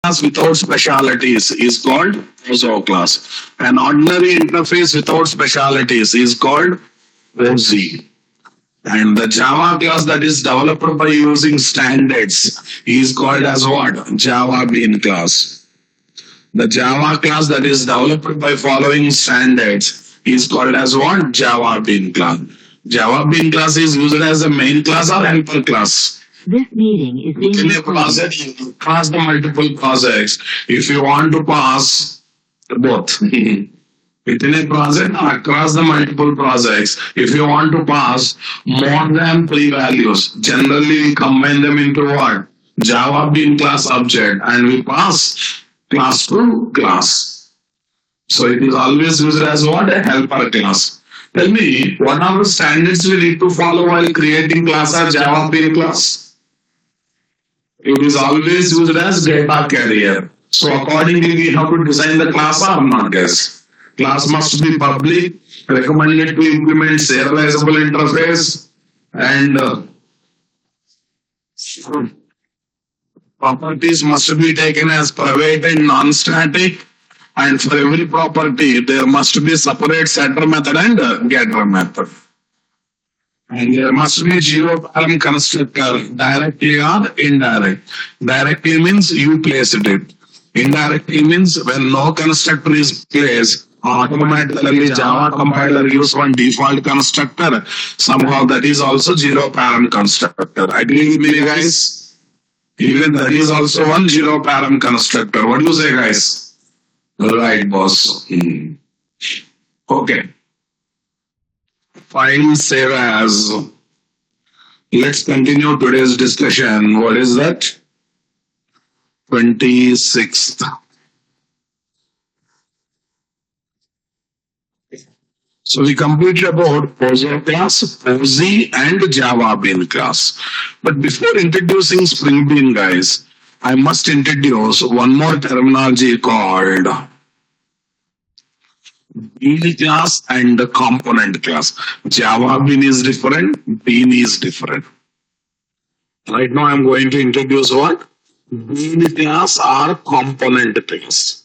class without specialities is called OZO class. An ordinary interface without specialities is called OZ. And the Java class that is developed by using standards is called as what? Java Bean class. The Java class that is developed by following standards is called as what? Java Bean class. Java Bean class is used as a main class or helper class. This meeting is being In a recorded. project, you pass the multiple projects. If you want to pass both. Within a project across the multiple projects, if you want to pass more than 3 values, generally we combine them into what? Java Bean class object and we pass class to class. So it is always used as what? A helper class. Tell me, what are the standards we need to follow while creating class or Java Bean class? It is always used as data carrier. So accordingly we have to design the class or not, guys? Class must be public, recommended to implement serializable interface, and properties must be taken as private and non-static. And for every property, there must be separate setter method and getter method. And there must be zero param constructor, directly or indirect. Directly means you placed it. Indirectly means when no constructor is placed, automatically Java compiler use one default constructor. Somehow that is also zero param constructor. Agree with me, guys? Even that is also one zero param constructor. What do you say, guys? Right, boss. Okay. File save as. Let's continue today's discussion. What is that? 26th. So we completed about POSO class, POSI and Java Bean class. But before introducing Spring Bean, guys, I must introduce one more terminology called Bean class and the component class. Java Bean is different, Bean is different. Right now I'm going to introduce what? Bean class or component class.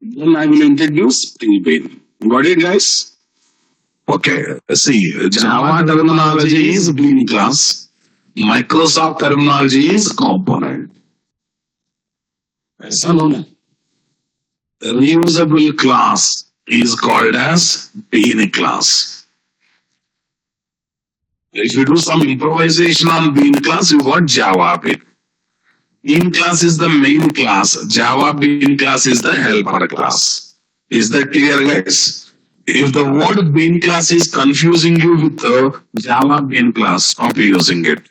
Then I will introduce Spring Bean. Got it, guys? Okay, see, Java terminology is Bean class. Microsoft terminology is component. Yes or no? Reusable class is called as Bean class. If you do some improvisation on Bean class, you got Java Bean. Bean class is the main class. Java Bean class is the helper class. Is that clear, guys? If the word Bean class is confusing you with the Java Bean class, stop using it.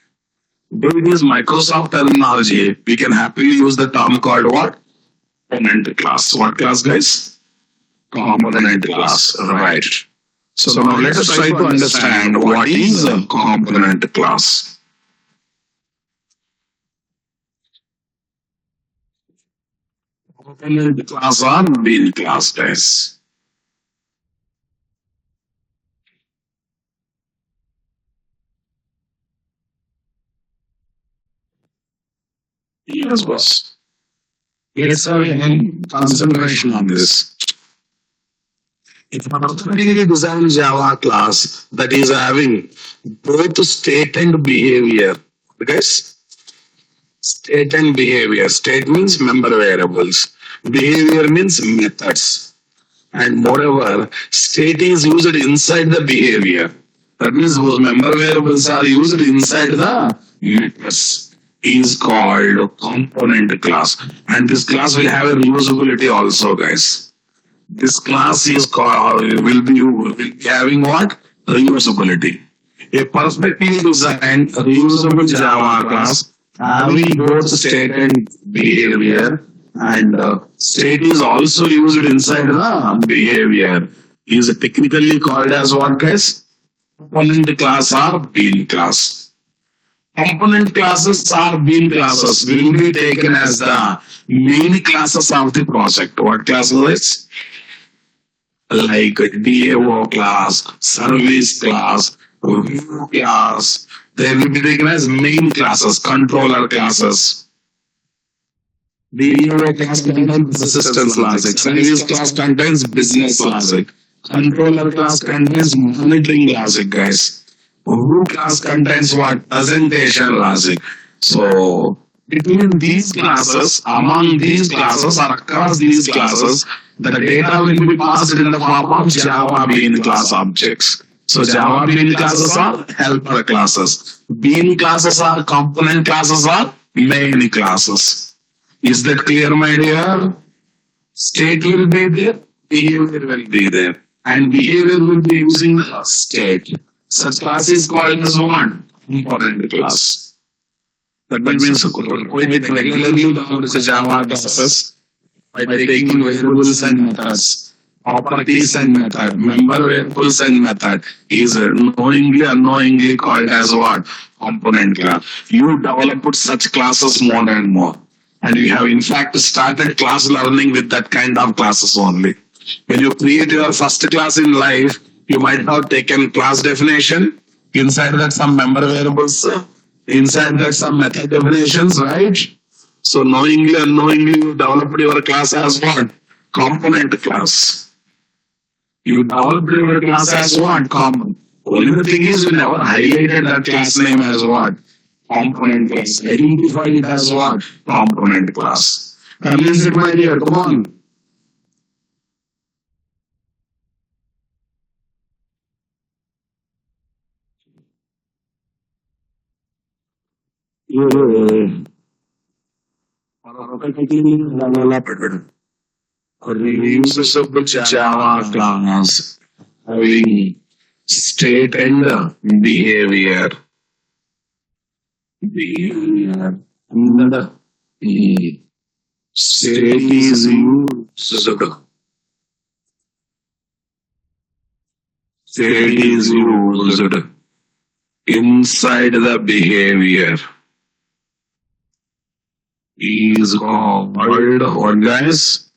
Though it is Microsoft terminology, we can happily use the term called what? Component class. What class, guys? Component class. Right. So now let us try to understand what is a component class. Component class or Bean class, guys. Yes, boss. Let's have a concentration on this. If I particularly design Java class that is having both state and behavior, guys, state and behavior. State means member variables. Behavior means methods. And moreover, state is used inside the behavior. That means those member variables are used inside the methods. Is called component class. And this class will have a reusability also, guys. This class is called, will be having what? Reusability. A perfectly designed reusable Java class having both state and behavior, and state is also used inside the behavior, is technically called as what, guys? Component class or Bean class. Component classes or Bean classes will be taken as the main classes of the project. What classes? Like DAO class, service class, view class, They will be taken as main classes, controller classes. Behavior class contains persistence logic. Service class contains business logic. Controller class contains monitoring logic, guys. Root class contains what? Presentation logic. So, between these classes, among these classes, or across these classes, the data will be passed in the form of Java Bean class objects. So, Java Bean classes are helper classes. Bean classes are component classes are main classes. Is that clear, my dear? State will be there, behavior will be there, and behavior will be using the state. Such class is called as one component class. That means we regularly develop the Java classes by taking variables and methods, properties and method, member variables and method is knowingly unknowingly called as what? Component class. You develop such classes more and more. And you have in fact started class learning with that kind of classes only. When you create your first class in life, you might have taken class definition, inside that some member variables, inside that some method definitions, right? So knowingly, unknowingly, you developed your class as what? Component class. You developed your class as what? Common. Only the thing is, you never highlighted that class name as what? Component class. Identify it as what? Component class. Convince it, my dear. Come on. Reusable Java class having state and behavior. Behavior. And the state is used. State is used inside the behavior. Is called what, guys?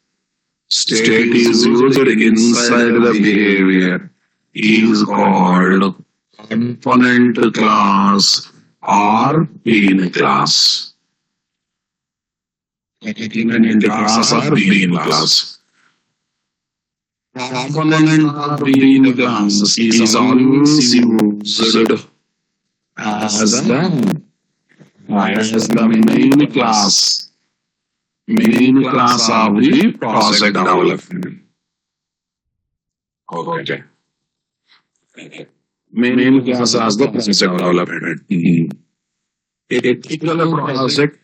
State is used inside the behavior. Is called component class or bean class. Component class or bean class. Component or bean class is always used as the main class of the project development. Okay. Main class as the project development. A typical project.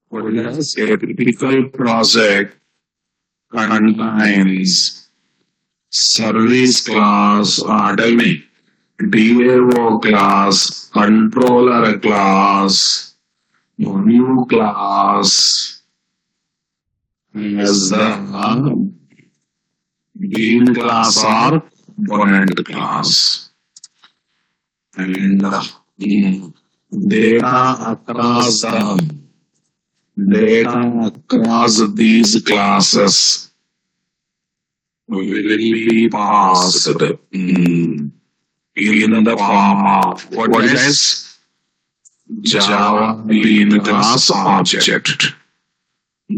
What is a typical project contains service class, tell me, DAO class, controller class, new class, as the bean class or component class. And data across these classes will be passed in the form of what is Java Bean class object.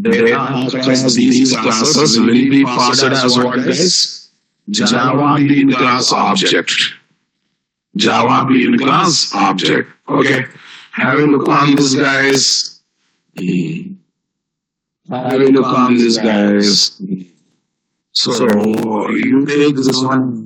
Data across these classes will be passed as what is Java Bean class object. Java Bean class object. Okay. Have a look on this, guys. Have a look on this, guys. So you take this one.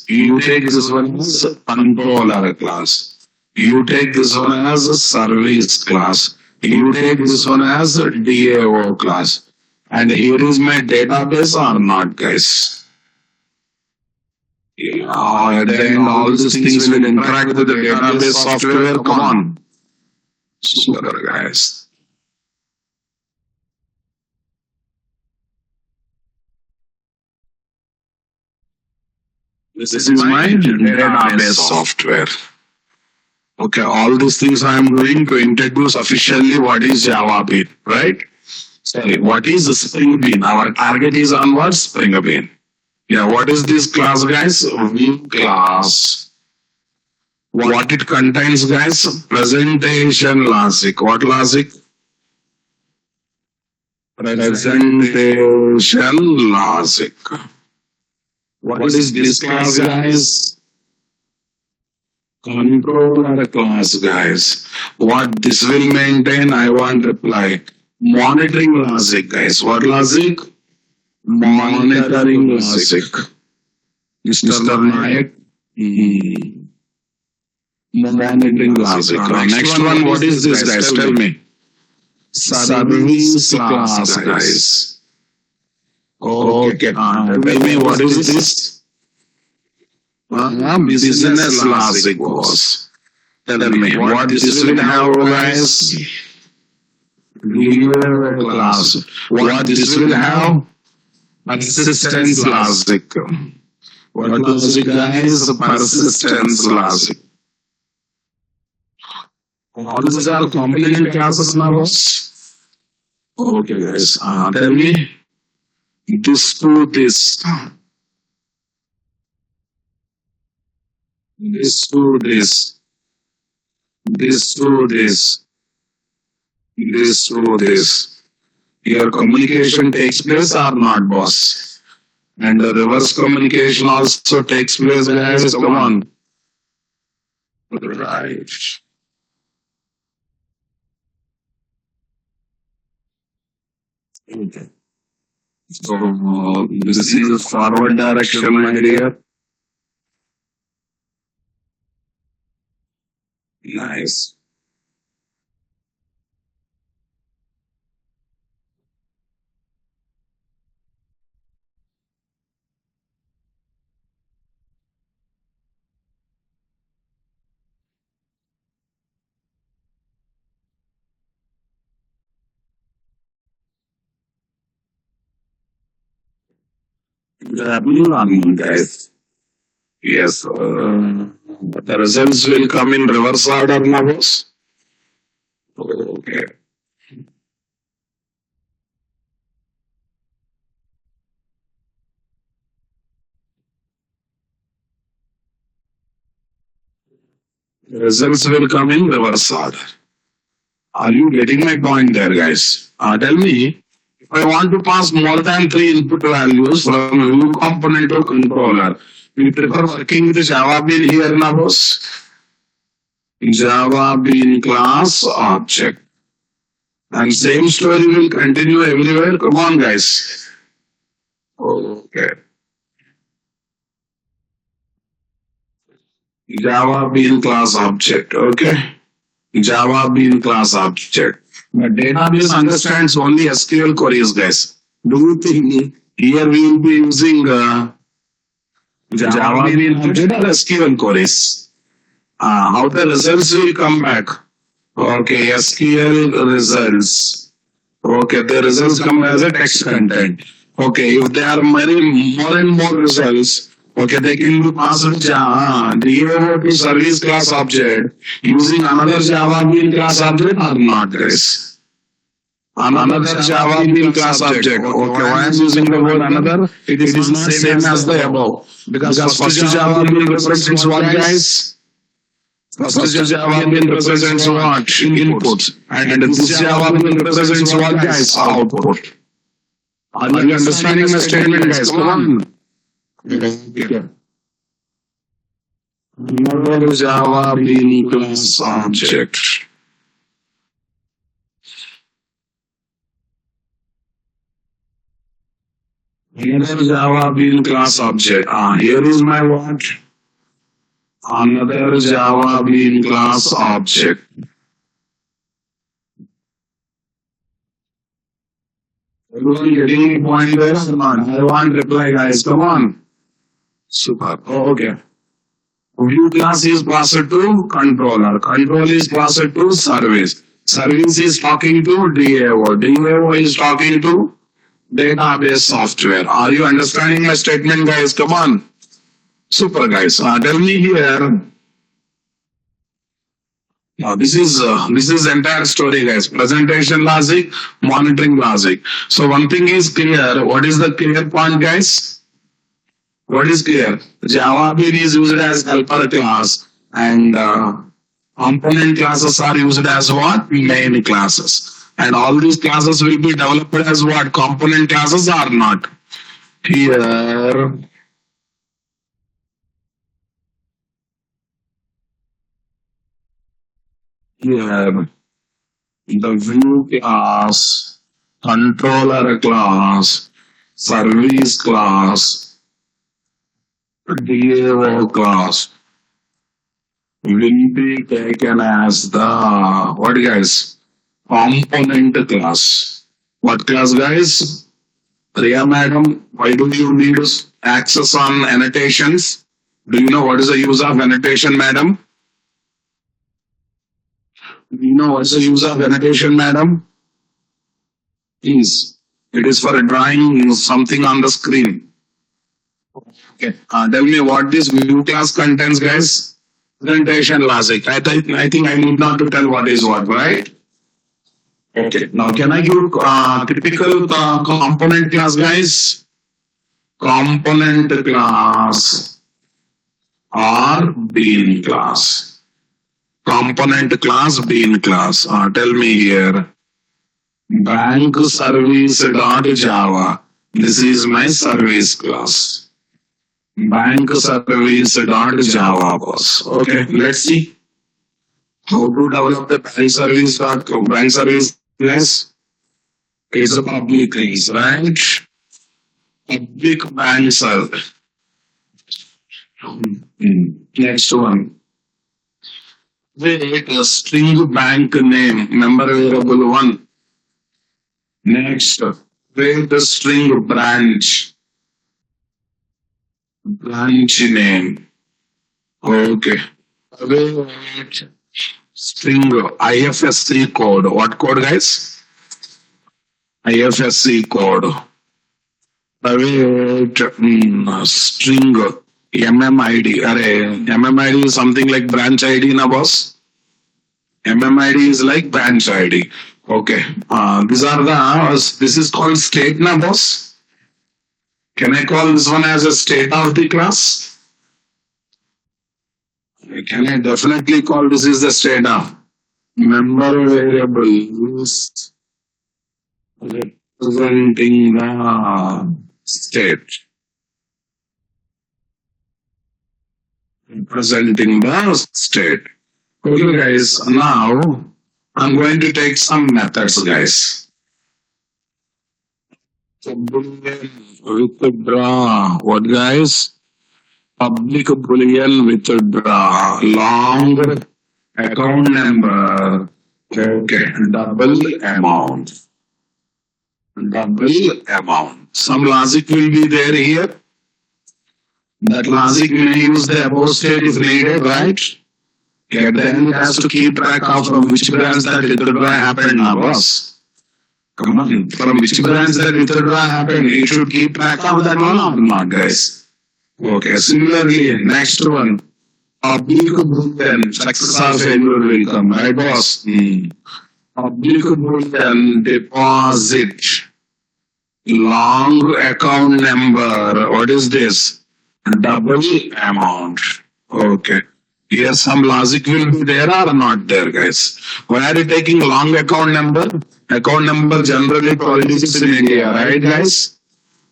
You take this one as a controller class. You take this one as a service class. You take this one as a DAO class. And here is my database or not, guys? At the end, all these things will interact with the database software. Come on. Super, guys. This is my database software. Okay, all these things I am going to introduce officially what is Java Bean, right? Sorry, what is the Spring Bean? Our target is on what? Spring Bean. Yeah, what is this class, guys? View class. What it contains, guys? Presentation logic. What logic? Presentation logic. What is this class, guys? Controller class, guys. What this will maintain, I want reply. Monitoring logic, guys. What logic? Monitoring logic. Mr. Nayak. Monitoring logic. Next one, what is this, guys? Tell me. Service class, guys. Okay. Tell me, what is this? Business logic, boss. Tell me, what this will have, guys? Behavior class. What this will have? Persistence logic. What logic, guys? Persistence logic. All these are component classes now, boss. Okay, guys. Tell me, this to this. This to this. This to this. This to this. Your communication takes place or not, boss? And the reverse communication also takes place, guys. Come on. Right. Okay. So this is forward direction, my dear. Nice. Good afternoon, guys. Yes. The results will come in reverse order now, boss. Okay. Results will come in reverse order. Are you getting my point there, guys? Tell me, if I want to pass more than three input values from view component to controller, we prefer working with Java Bean here now, boss. Java Bean class object. And same story will continue everywhere. Come on, guys. Okay. Java Bean class object. Okay. Java Bean class object. But database understands only SQL queries, guys. Do you think here we will be using Java Bean object or SQL queries? How the results will come back? Okay, SQL results. Okay, the results come as a text content. Okay, if there are many more and more results, okay, they can be passed to Java, DAO to service class object using another Java Bean class object or not, guys? Another Java Bean class object. Okay, why I'm using the word another? It is not same as the above. Because first Java Bean represents what, guys? First Java Bean represents what? Input. And this Java Bean represents what, guys? Output. Are you understanding my statement, guys? Come on. Okay. Another Java Bean class object. Another Java Bean class object. Here is my what? Another Java Bean class object. Everyone getting any point there or not? I want reply, guys. Come on. Super. Okay. View class is passed to controller. Control is passed to service. Service is talking to DAO. DAO is talking to database software. Are you understanding my statement, guys? Come on. Super, guys. Tell me here. This is entire story, guys. Presentation logic, monitoring logic. So one thing is clear. What is the clear point, guys? What is clear? Java bean is used as helper class, and component classes are used as what? Main classes. And all these classes will be developed as what? Component classes are not. Here, here, the view class, controller class, service class, DAO class will be taken as the what guys? Component class. What class guys? Priya madam, why do you need access on annotations? Do you know what is the use of annotation, madam? Do you know what's the use of annotation, madam? Please. It is for drawing something on the screen. Okay. Tell me what this view class contains, guys. Presentation logic. I think I need not to tell what is what, right? Okay. Now, can I give typical component class, guys? Component class or bean class. Component class, bean class. Tell me here. Bank service dot Java. This is my service class. Bank service dot Java boss. Okay, let's see how to develop the bank service class. It's a public keys, right? Public bank service. Next one. Wait, a string bank name, member variable one. Next, wait the string branch name. Okay. Wait, string IFSC code. What code, guys? IFSC code. Wait, string MMID. MMID is something like branch ID, na boss? MMID is like branch ID. Okay. These are this is called state, na boss? Can I call this one as a state of the class? Can I definitely call this is the state of member variables representing the state. Representing the state. Okay, guys. Now I'm going to take some methods, guys. Boolean withdraw. What, guys? Public Boolean withdraw. Long account number. Okay. Double amount. Double amount. Some logic will be there here. That logic will use the above state if needed, right? Okay, then it has to keep track of from which branch that withdraw happened now, boss. Come on, from which branch that withdraw happened, you should keep track of that one or not, guys. Okay, similarly, next one. Public Boolean, success or failure will come, right, boss? Public Boolean deposit. Long account number. What is this? Double amount. Okay. Yes, some logic will be there or not there, guys. Why are you taking long account number? Account number generally 12 digits in India, right, guys?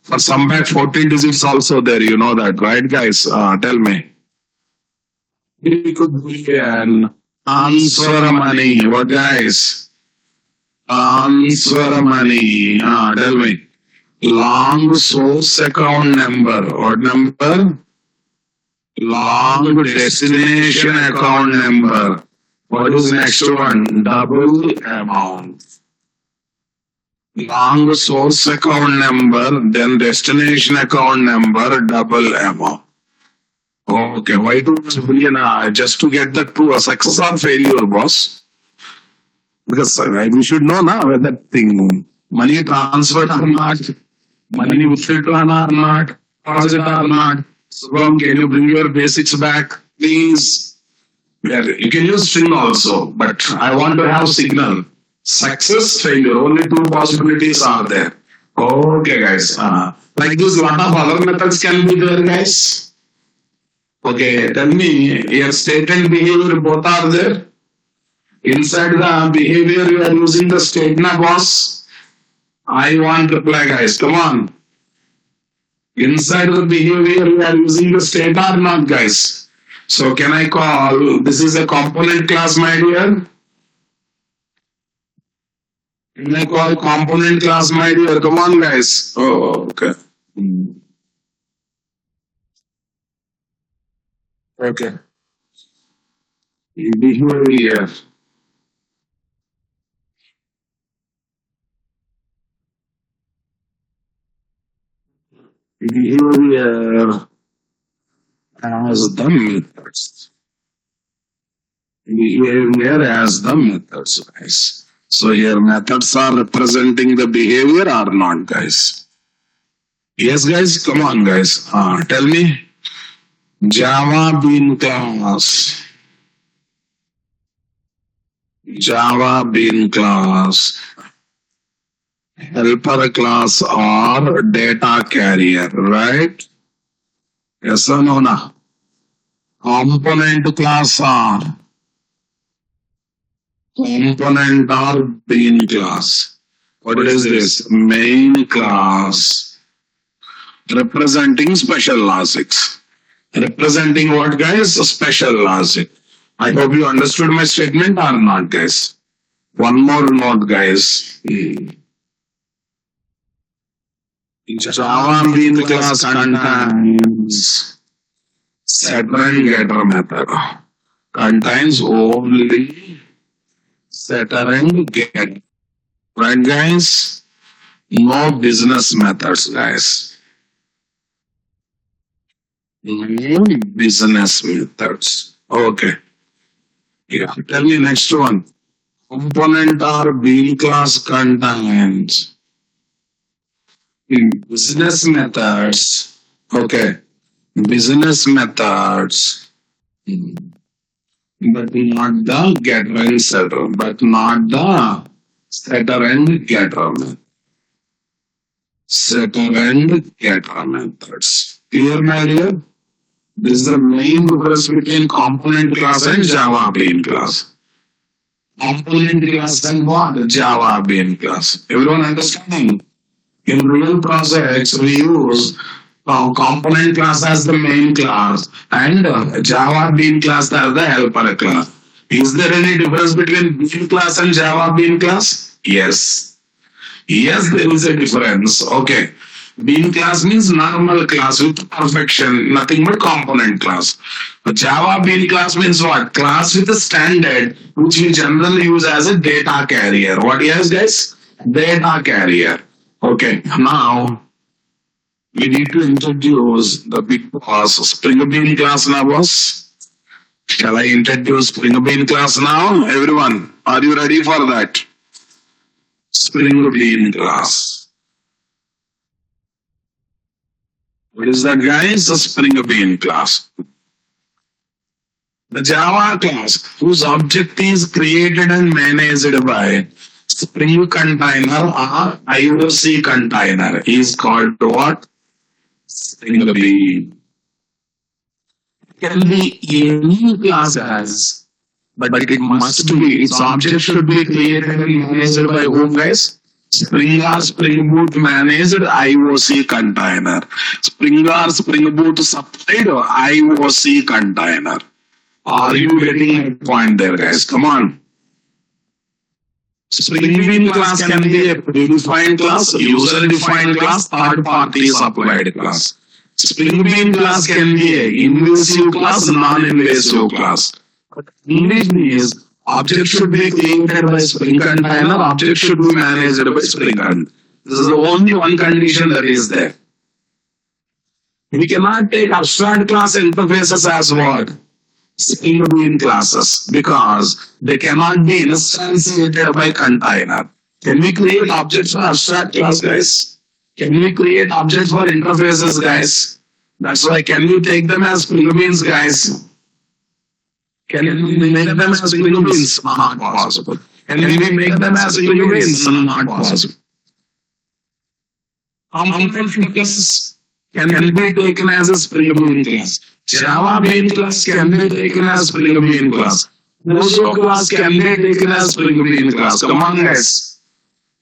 For some back 14 digits also there, you know that, right, guys? Tell me. It could be an answer money. What, guys? Answer money. Tell me. Long source account number. What number? Long destination account number. What is next one? Double amount. Long source account number, then destination account number, double amount. Okay, why do Boolean? Just to get the true success or failure, boss. Because we should know now whether thing money transferred or not, money withdrawn or not, deposit or not. Subham, can you bring your basics back, please? Yeah, you can use string also, but I want to have signal. Success, failure, only two possibilities are there. Okay, guys. Like this, lot of other methods can be there, guys. Okay, tell me, your state and behavior both are there. Inside the behavior, you are using the state na boss. I want reply, guys. Come on. Inside the behavior, you are using the state or not, guys. So can I call this is a component class, my dear? Can I call component class, my dear? Come on, guys. Oh, okay. Okay. Behavior. Behavior as the methods. Behavior as the methods, guys. So here methods are representing the behavior or not, guys? Yes, guys. Come on, guys. Tell me. Java bean class. Java bean class. Helper class or data carrier, right? Yes or no? Na? Component class or component or bean class. What is this? Main class representing special logics. Representing what, guys? Special logic. I hope you understood my statement or not, guys. One more note, guys. Java bean class contains setter and getter method. Contains only setter and getter. Right, guys? No business methods, guys. No business methods. Okay. Yeah. Tell me next one. Component or bean class contains business methods. Okay. Business methods. But not the getter and setter. But not the setter and getter method. Setter and getter methods. Clear, my dear? This is the main difference between component class and Java bean class. Component class and what? Java bean class. Everyone understanding? In real projects, we use component class as the main class and Java bean class as the helper class. Is there any difference between bean class and Java bean class? Yes. Yes, there is a difference. Okay. Bean class means normal class with perfection, nothing but component class. Java bean class means what? Class with a standard, which we generally use as a data carrier. What is, guys? Data carrier. Okay, now we need to introduce the big boss, Spring Bean class now, boss. Shall I introduce Spring Bean class now? Everyone, are you ready for that? Spring Bean class. What is that, guys? The Spring Bean class. The Java class, whose object is created and managed by Spring container or IOC container, is called what? Spring Bean. Can be any class as, but it must be, its object should be created and managed by whom, guys? Spring or Spring Boot managed IOC container. Spring or Spring Boot supplied IOC container. Are you getting a point there, guys? Come on. Spring Bean class can be a predefined class, user-defined class, third-party supplied class. Spring Bean class can be an invasive class, non-invasive class. Condition is object should be created by Spring container, object should be managed by Spring container. This is the only one condition that is there. We cannot take abstract class interfaces as what? Spring Bean classes, because they cannot be instantiated by container. Can we create objects for abstract class, guys? Can we create objects for interfaces, guys? That's why can we take them as Spring Beans, guys? Can we make them as Spring Beans? Not possible. Can we make them as Spring Beans? Not possible. Component class can be taken as a Spring Boot class. Java main class can be taken as Spring Boot class. Mojo class can be taken as Spring Boot class. Come on, guys.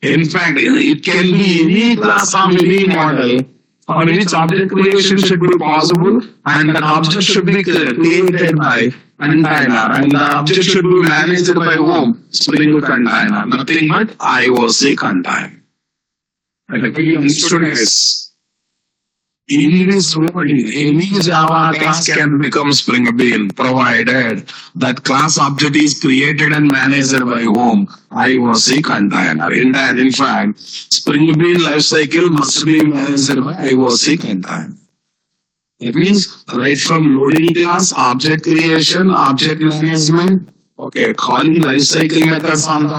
In fact, it can be any class of any model on which object creation should be possible, and an object should be created by container, and the object should be managed by whom? Spring container. Nothing but IOC container. Students, in this world, any Java class can become Spring Bean provided that class object is created and managed by whom? IOC container. In fact, Spring Bean lifecycle must be managed by IOC container. That means right from loading class, object creation, object management, okay, calling lifecycle methods on the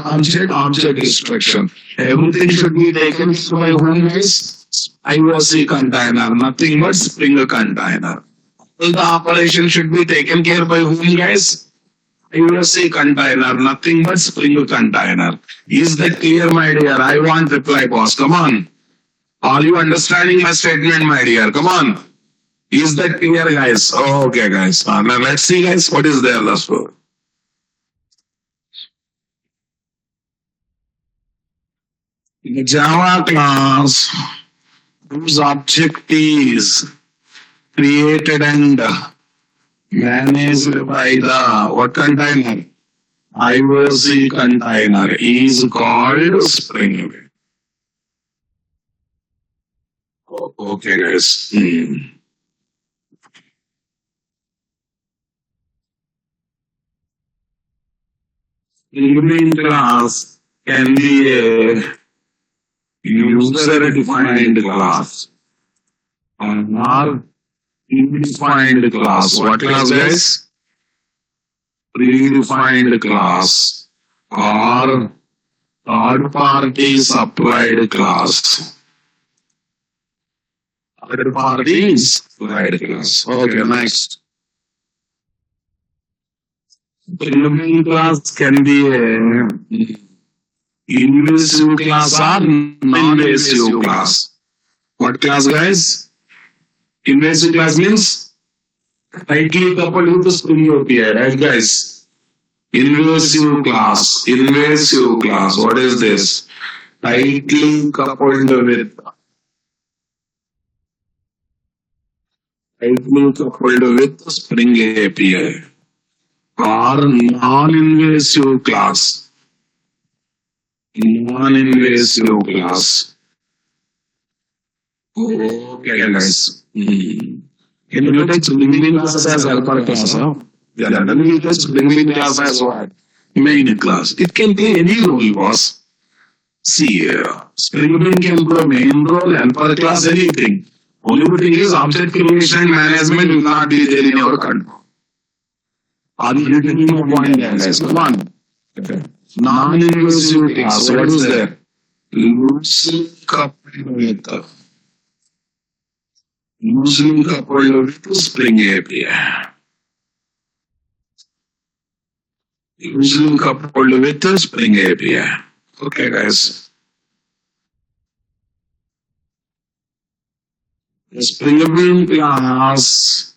object destruction. Everything should be taken by whom is IOC container, nothing but Spring container. All the operation should be taken care by whom, guys? IOC container, nothing but Spring container. Is that clear, my dear? I want reply, boss. Come on. Are you understanding my statement, my dear? Come on. Is that clear, guys? Okay, guys. Now let's see, guys, what is there last for. In Java class, whose object is created and managed by the what container? IOC container is called Spring. Okay, guys. Spring class can be a user-defined class or predefined class. What class, guys? Predefined class or third-party supplied class. Third-party supplied class. Okay, next. Predefined class can be a invasive class or non-invasive class. What class, guys? Invasive class means tightly coupled with the Spring API, right, guys? Invasive class. Invasive class. What is this? Tightly coupled with. Tightly coupled with the Spring API. Or non-invasive class. Non-invasive class. Okay, guys. Can you take Spring Bean class as helper class? Huh? Yeah, then we take Spring Bean class as what? Main class. It can play any role, boss. See, Spring Bean can play main role, helper class, anything. Only thing is object creation and management will not be there in your control. Are you getting my point, guys? Come on. Okay. Non-invasive class. What is there? Loosely coupled with Spring API. Loosely coupled with Spring API. Okay, guys. The Spring Bean class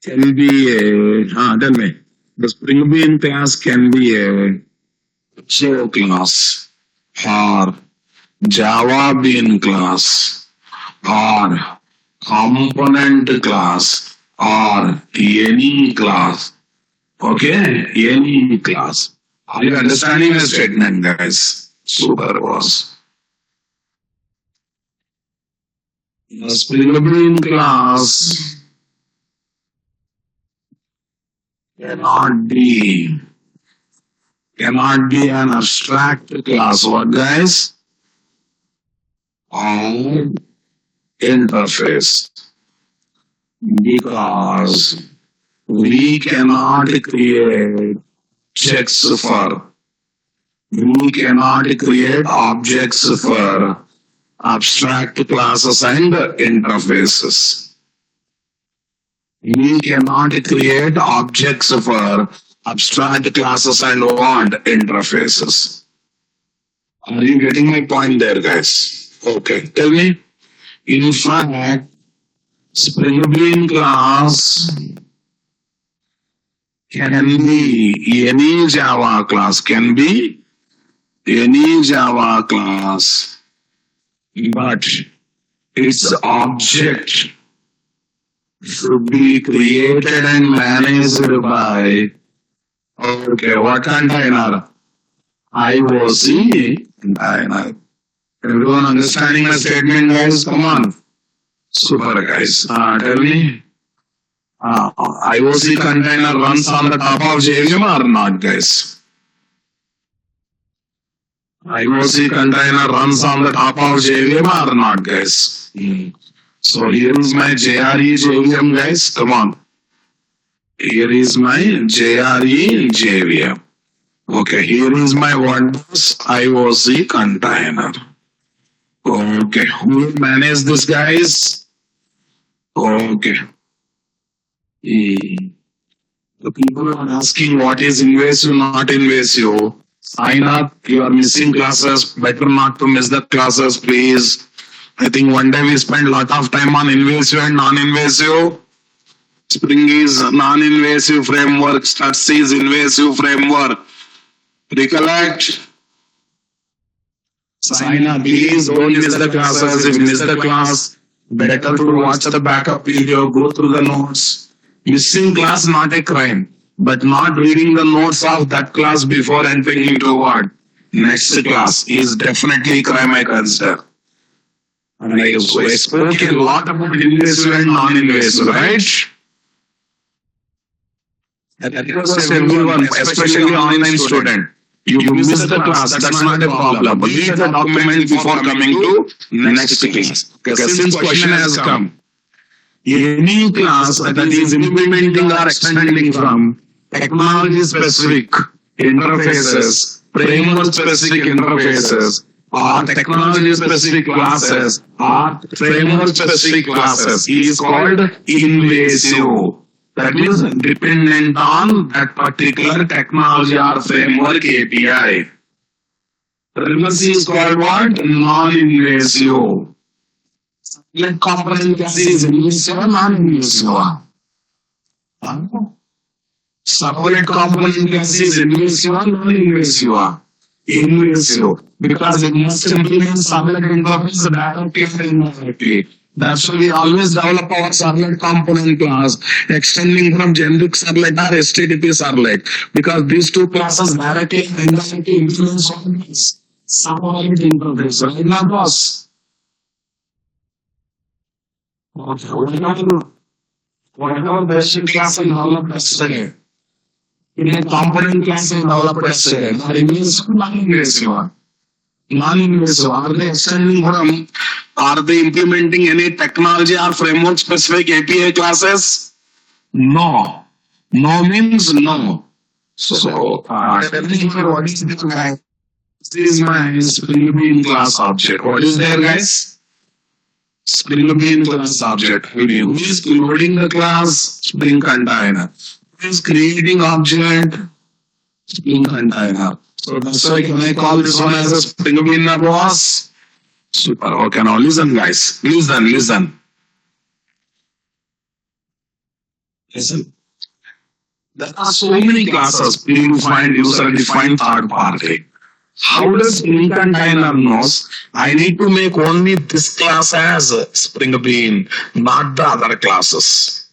can be a. Tell me. The Spring Bean class can be a Show class or Java Bean class or component class or any class. Okay? Any class. Are you understanding the statement, guys? Super, boss. The Spring Bean class cannot be an abstract class. What, guys? Or interface. Because we cannot create objects for abstract classes and interfaces. We cannot create objects for abstract classes and what interfaces. Are you getting my point there, guys? Okay, tell me. In fact, Spring Bean class can be any Java class, can be any Java class, but its object should be created and managed by, okay, what container? IOC container. Everyone understanding my statement, guys? Come on. Super, guys. Tell me. IOC container runs on the top of JVM or not, guys? IOC container runs on the top of JVM or not, guys? So here is my JRE JVM, guys. Come on. Here is my JRE JVM. Okay, here is my WordPress IOC container. Okay, who will manage this, guys? Okay. The people are asking what is invasive, not invasive. Sign up. You are missing classes. Better not to miss the classes, please. I think one day we spent a lot of time on invasive and non-invasive. Spring is non-invasive framework. Struts is invasive framework. Recollect. Sign up, please. Don't miss the classes. If you miss the class, better to watch the backup video. Go through the notes. Missing class not a crime, but not reading the notes of that class before entering into what next class is definitely a crime, I consider. And I spoke a lot about invasive and non-invasive, right? Because everyone, especially online student, you miss the class, that's not a problem. Read the document before coming to next class. Because since question has come, any class that is implementing or extending from technology-specific interfaces, framework-specific interfaces, or technology-specific classes, or framework-specific classes is called invasive. That is dependent on that particular technology or framework API. Privacy is called what? Non-invasive. Let component class is invasive or non-invasive? Separate component class is invasive or non-invasive? Invasive. Because it must implement servlet interface directly and indirectly. That's why we always develop our servlet component class, extending from generic servlet or HTTP servlet, because these two classes directly and indirectly influence servlet interface. Right now, boss? Okay, whatever basic class and developed yesterday, in a component class and developed yesterday, not invasive, non-invasive. Non-invasive. Are they extending from, are they implementing any technology or framework specific API classes? No. No means no. So, telling me what is this guy? This is my Spring Bean class object. What is there, guys? Spring Bean class object. Who is loading the class? Spring container. Who is creating object? Spring container. So that's why can I call this one as a Spring Bean, boss? Super. Okay, now listen, guys. Listen. There are so many classes, predefined, user-defined, third party. How does Spring Container knows I need to make only this class as Spring Bean, not the other classes?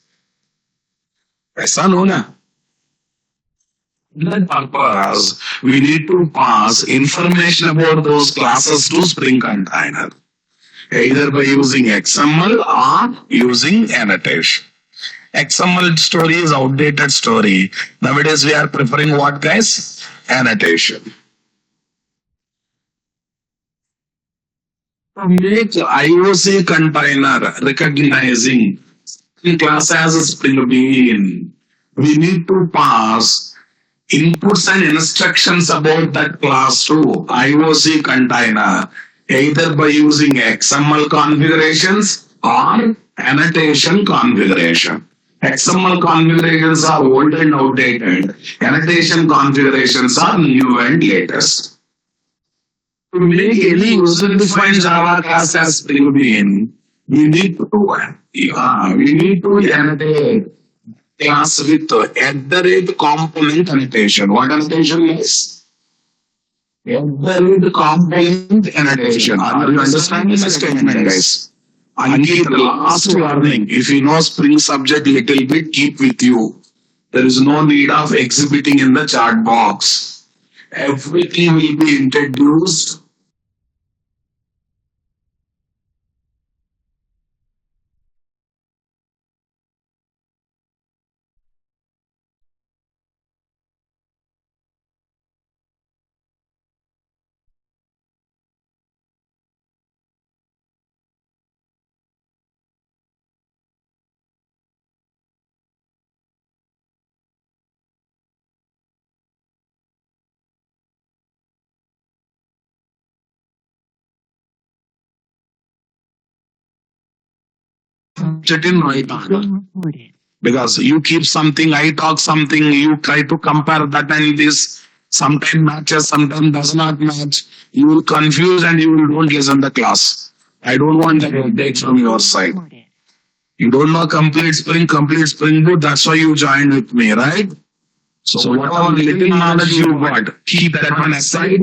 ऐसा no ना? That purpose, we need to pass information about those classes to Spring Container, either by using XML or using annotation. XML story is outdated story. Nowadays we are preferring what, guys? Annotation. To make IOC container recognizing class as a Spring Bean, we need to pass inputs and instructions about that class to IOC container, either by using XML configurations or annotation configuration. XML configurations are old and outdated. Annotation configurations are new and latest. To make any user-defined Java class as Spring Bean, we need to annotate class with at the rate component annotation. What annotation is? At the rate component annotation. Are you understanding the statement, guys? And keep the last warning. If you know Spring subject little bit, keep with you. There is no need of exhibiting in the chat box. Everything will be introduced. Subject in right order. Because you keep something, I talk something, you try to compare that and this. Sometimes matches, sometimes does not match. You will confuse and you will don't listen the class. I don't want that headache from your side. You don't know complete Spring Boot. That's why you joined with me, right? So whatever little knowledge you got, keep that one aside.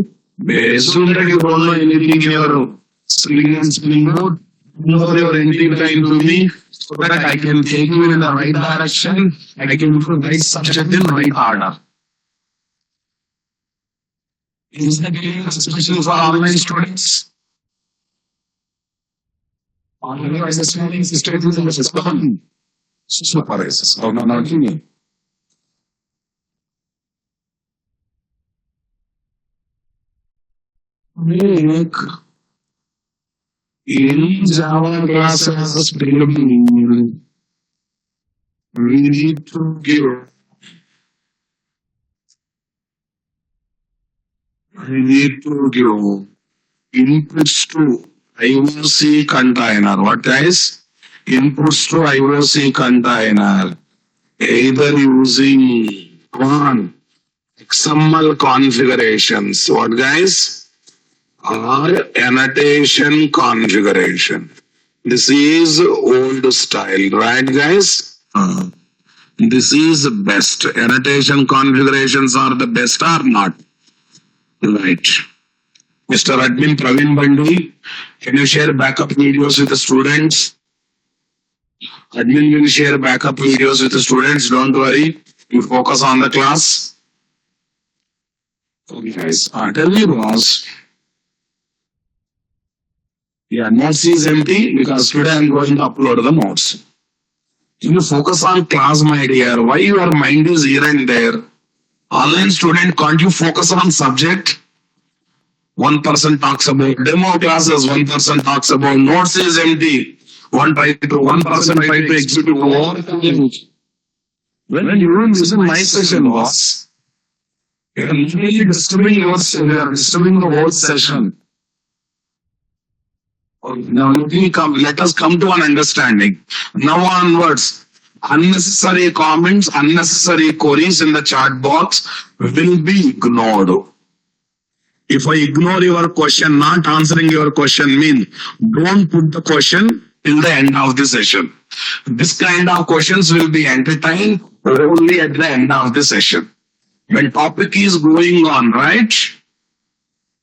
Assume that you don't know anything in your Spring Boot. Know your entry time to me so that I can take you in the right direction. I can put right subject in right order. Is that clear, especially for online students? Online assessment system is a system. Supervisors. Oh, no, not me. Make in Java class as a Spring Boot, we need to give inputs to IOC container. What guys? Inputs to IOC container. Either using one XML configurations. What guys? Or annotation configuration. This is old style, right guys? This is best. Annotation configurations are the best or not? Right. Mr. Admin Praveen Bandui, can you share backup videos with the students? Admin will share backup videos with the students. Don't worry. You focus on the class. Okay, guys. Tell me, boss. Yeah, notes is empty because today I'm going to upload the notes. You focus on class, my dear. Why your mind is here and there? Online student, can't you focus on subject? One person talks about demo classes, one person talks about notes is empty. One person try to execute more. When you don't listen my session, boss, you are really disturbing you are disturbing the whole session. Now let us come to an understanding. Now onwards, unnecessary comments, unnecessary queries in the chat box will be ignored. If I ignore your question, not answering your question means don't put the question till the end of the session. This kind of questions will be entertained only at the end of the session. When topic is going on, right?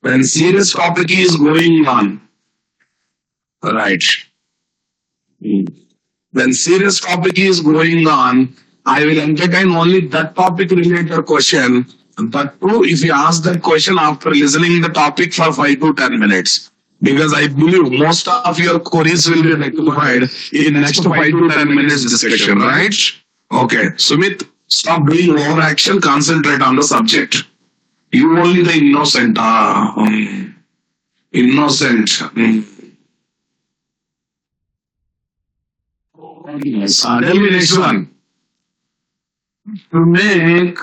When serious topic is going on, right? When serious topic is going on, I will entertain only that topic related question. But too, if you ask that question after listening the topic for 5 to 10 minutes, because I believe most of your queries will be rectified in next 5 to 10 minutes discussion, right? Okay, Sumit, stop doing over action, concentrate on the subject. You only the innocent, innocent. Yes, tell me next one. To make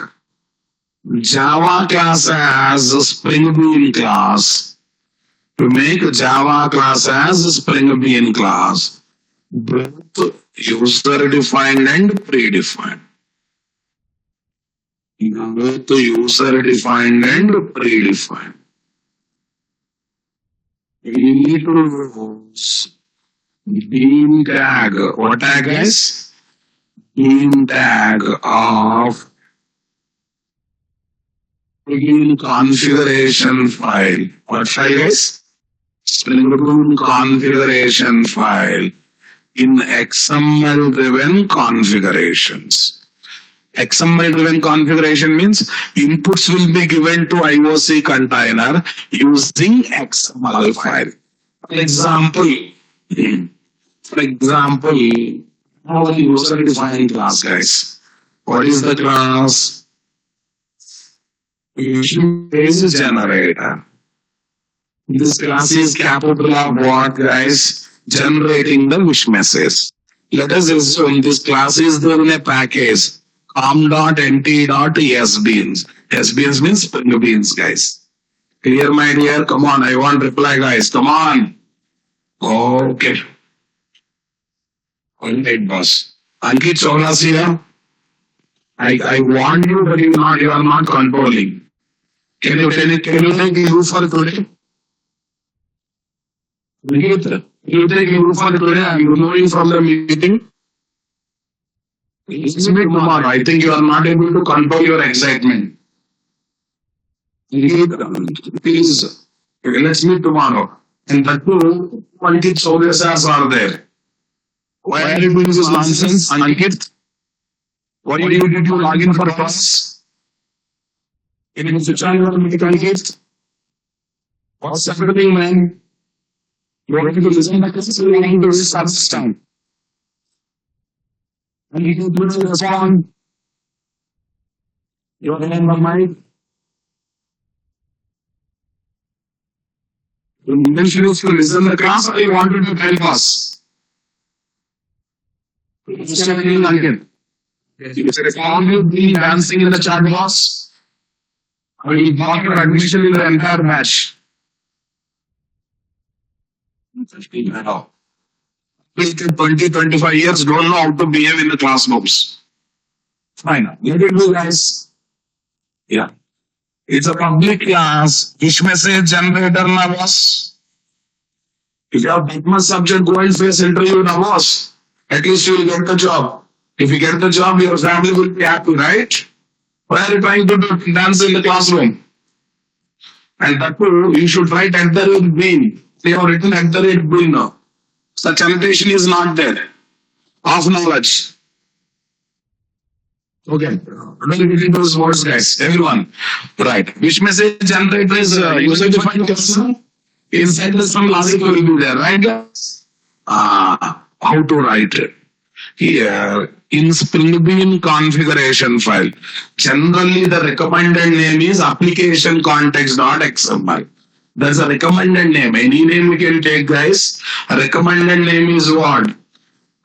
Java class as a Spring Bean class, to make Java class as a Spring Bean class, both user defined and predefined. Both user defined and predefined. We need to use beam tag. What tag, guys? Beam tag of Spring configuration file. What file, guys? Spring Boot configuration file in XML driven configurations. XML driven configuration means inputs will be given to IOC container using XML file. For example, our user defined class, guys. What is the class? Page generator. This class is capable of what, guys? Generating the wish message. Let us assume this class is there in a package com.nt.sbeans. Sbeans means Spring Beans, guys. Clear, my dear? Come on, I want reply, guys. Come on. Okay. All right, boss. Ankit Chaurasia, I want you, but you are not controlling. Can you take you for today? Ankit, you take you for today. I'm removing from the meeting. Let's meet tomorrow. I think you are not able to control your excitement. Please, let's meet tomorrow. And the two Ankit Chaurasias are there. Why are you doing this nonsense, Ankit? Why did you log in for class? Can you switch on your mic, Ankit? What's happening, man? You want to listen to this? You want to start this time. And you can please respond. You're in the mic. You intention is to listen to the class or you wanted to help us? Mr. Ankit. You respond to be dancing in the chat box. Or you block your admission in the entire batch. 20-25 years don't know how to behave in the classrooms. Fine. Let it go, guys. Yeah. It's a public class. Wish message generator na boss. If you have that much subject, go and face interview na boss. At least you will get the job. If you get the job, your family will be happy, right? Why are you trying to dance in the classroom? And that too, you should write @bean. They have written @bean now. Such annotation is not there. Of knowledge. Okay. Don't get into those words, guys. Everyone. Right. Which message generator is user defined class? Inside the some logic will be there, right, guys? How to write it? Here in Spring Bean configuration file, generally the recommended name is application context.xml. There's a recommended name. Any name we can take, guys. A recommended name is what?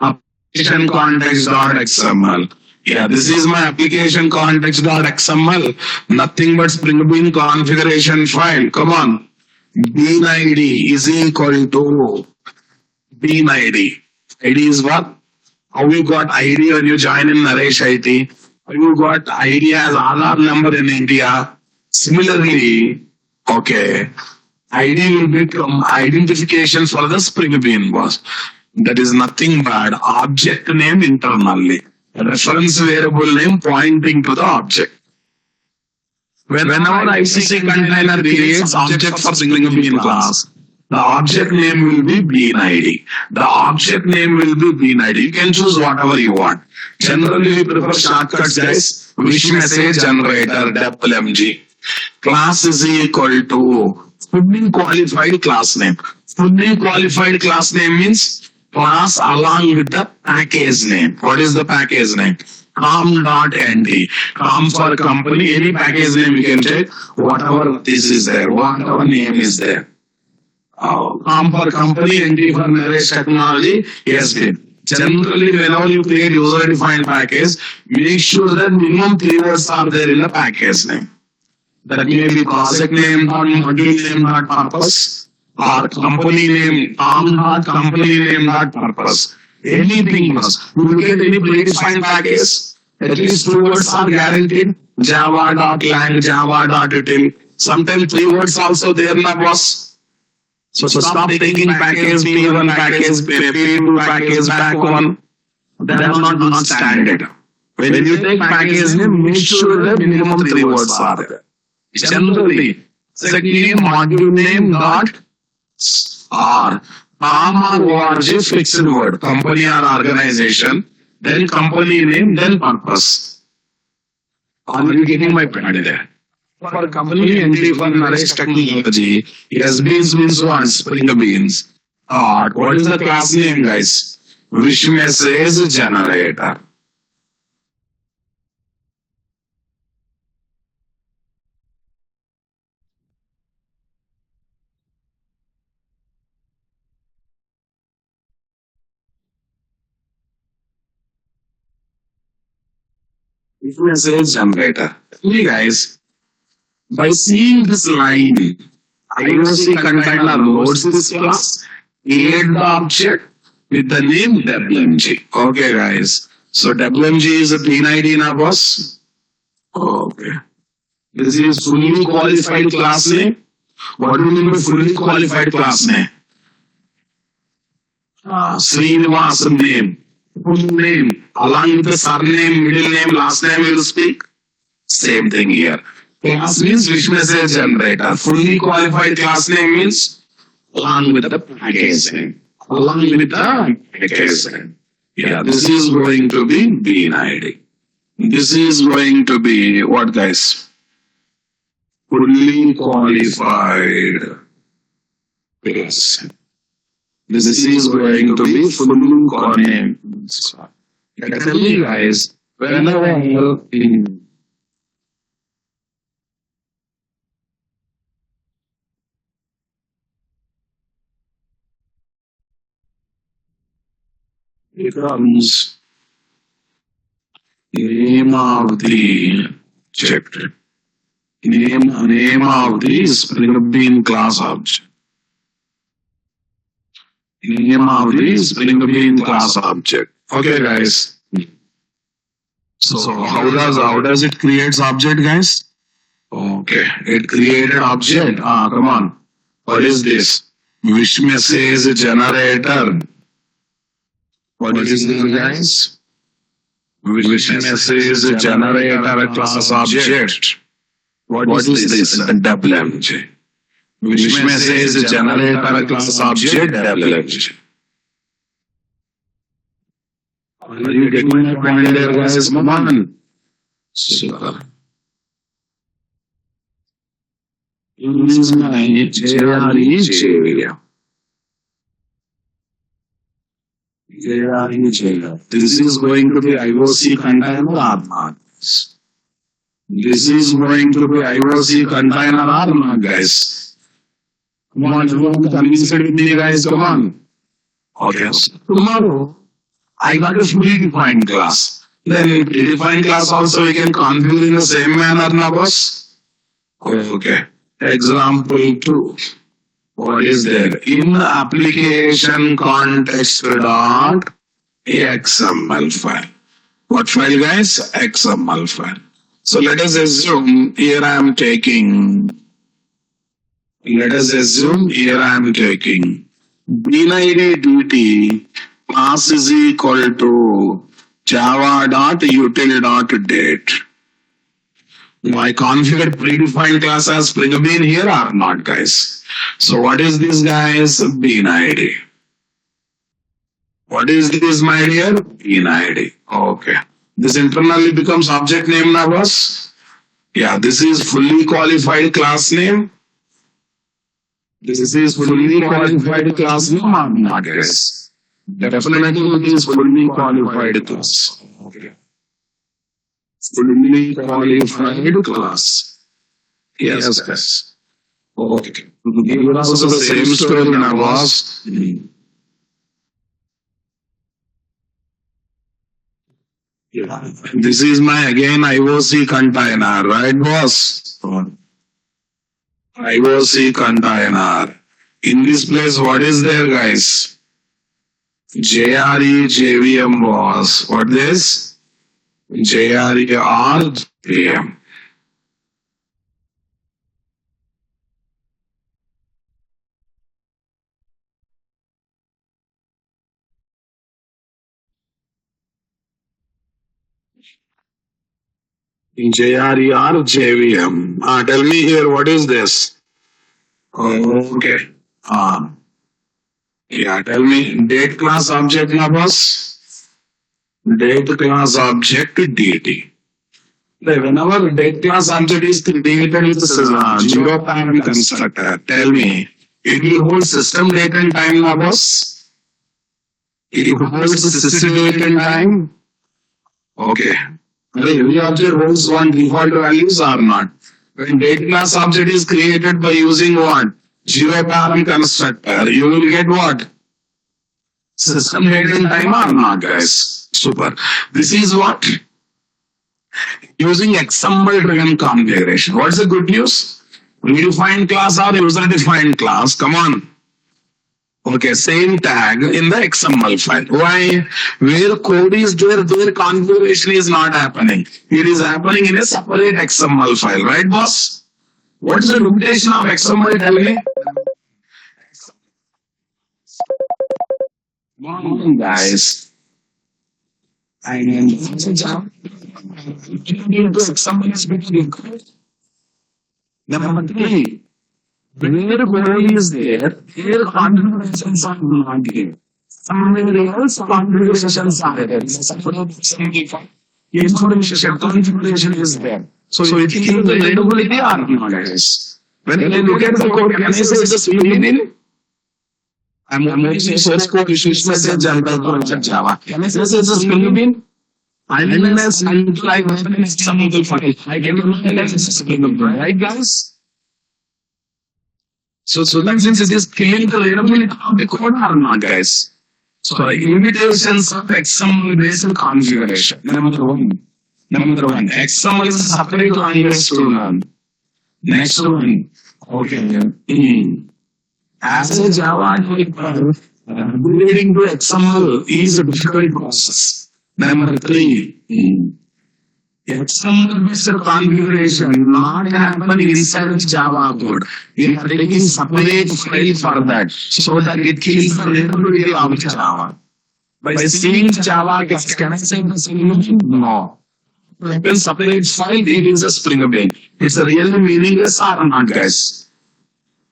Application context.xml. Yeah, this is my application context.xml. Nothing but Spring Bean configuration file. Come on. Bean ID is equal to Bean ID. ID is what? How you got ID when you join in Naresh IT? How you got ID as Aadhaar number in India? Similarly, okay, ID will become identification for the Spring Bean, boss. That is nothing but object name internally. A reference variable name pointing to the object. Whenever ICC container creates object for Spring Bean class, the object name will be Bean ID. The object name will be Bean ID. You can choose whatever you want. Generally, we prefer shortcuts, guys. Wish message generator, DEPLMG. Class is equal to fully qualified class name. Fully qualified class name means class along with the package name. What is the package name? com.nt. Com for company. Any package name you can take. Whatever this is there. Whatever name is there. Com for company, NT for Naresh Technology, SBIN. Generally, whenever you create user-defined package, make sure that minimum 3 words are there in the package name. That may be project name, module name, purpose, or company name, company name, purpose. Anything else. You will get any predefined package. At least 2 words are guaranteed. Java.lang, Java.util. Sometimes 3 words also there, na boss. So stop taking package P1, package P2, package back one. They are not standard. When you take package name, make sure that minimum three words are there. Generally, second name, module name, dot or PAM or ORG fixed word, company or organization, then company name, then purpose. Are you getting my point there? For company entry for Naresh Technology, yes, beans means what? Spring beans. What is the class name, guys? Wish message generator. Wish message generator. Hey guys, by seeing this line, IOC container loads this class, create the object with the name WMG. Okay, guys. So WMG is a pin ID in our boss. Okay. This is fully qualified class name. What do you mean by fully qualified class name? Srinivasan name, full name, along with the surname, middle name, last name you will speak. Same thing here. Class means wish message generator. Fully qualified class name means along with the package name. Along with the package name. Yeah, this is going to be bean ID. This is going to be what, guys? Fully qualified class. This is going to be fully qualified. I tell you guys, whenever becomes name of the chapter. Name of the Spring Bean class object. Name of the Spring Bean class object. Okay, guys. So how does it creates object, guys? Okay, it created object. Come on. What is this? Wish message generator. What is this, guys? Wish message generator class object. What is this? WMG. Wish message generator class object WMG. Are you getting my point there, guys? Come on. Super. This is my JRE JVM. This is going to be IOC container or not? This is going to be IOC container or not, guys? Come on, everyone, convince with me, guys. Come on. Okay. So tomorrow, I got a fully defined class. Then predefined class also we can configure in the same manner, na boss? Okay. Example 2. What is there? In application context dot XML file. What file, guys? XML file. So let us assume here I am taking. Let us assume here I am taking bean ID dt class is equal to java.util.date. I configured predefined class as Spring Bean here or not, guys? So what is this, guys? Bean ID. What is this, my dear? Bean ID. Okay. This internally becomes object name now, boss. Yeah, this is fully qualified class name. This is fully qualified class name or not, guys? Definitely it is fully qualified class. Okay. Fully qualified class. Yes, guys. Okay. Here also the same story now, boss. Yeah. This is my again IOC container, right, boss? IOC container. In this place, what is there, guys? JRE JVM, boss. What this? JRE RJVM. JRER, JVM. Tell me here, what is this? Okay. Uh, yeah, tell me. Date class object na boss? Date class object DT. Whenever date class object is created with zero time constructor, tell me, it will hold system date and time na boss? It holds the system date and time? Okay. Every object holds one default values or not. When date class object is created by using what? Zero param constructor, you will get what? System date and time or not, guys? Super. This is what? Using XML driven configuration. What's the good news? Redefined class or user defined class? Come on. Okay, same tag in the XML file. Why? Where code is there configuration is not happening. It is happening in a separate XML file, right, boss? What's the limitation of XML? Tell me. Morning, guys. I mean, XML is between. Number three. Where code is there configurations are not there. Somewhere else configurations are there. Configuration is there. So it kills the readability or not, guys. When you look at the code, can I say it's a split in? I'm using source code issues message and Java. Can I say it's a split in? Unless until I open an example file, I can realize it's a split in, right, guys? So then since it is killing the readability of the code or not, guys? So limitations of XML based configuration. Number one. XML is a separate language to learn. Next one. Okay. As a Java developer, upgrading to XML is a difficult process. Number three. XML based configuration not happening inside Java code. We are taking separate file for that so that it kills the readability of Java. By seeing Java class, can I say the Spring Boot? No. When separate file, it is a Spring Boot. It's a really meaningless or not, guys.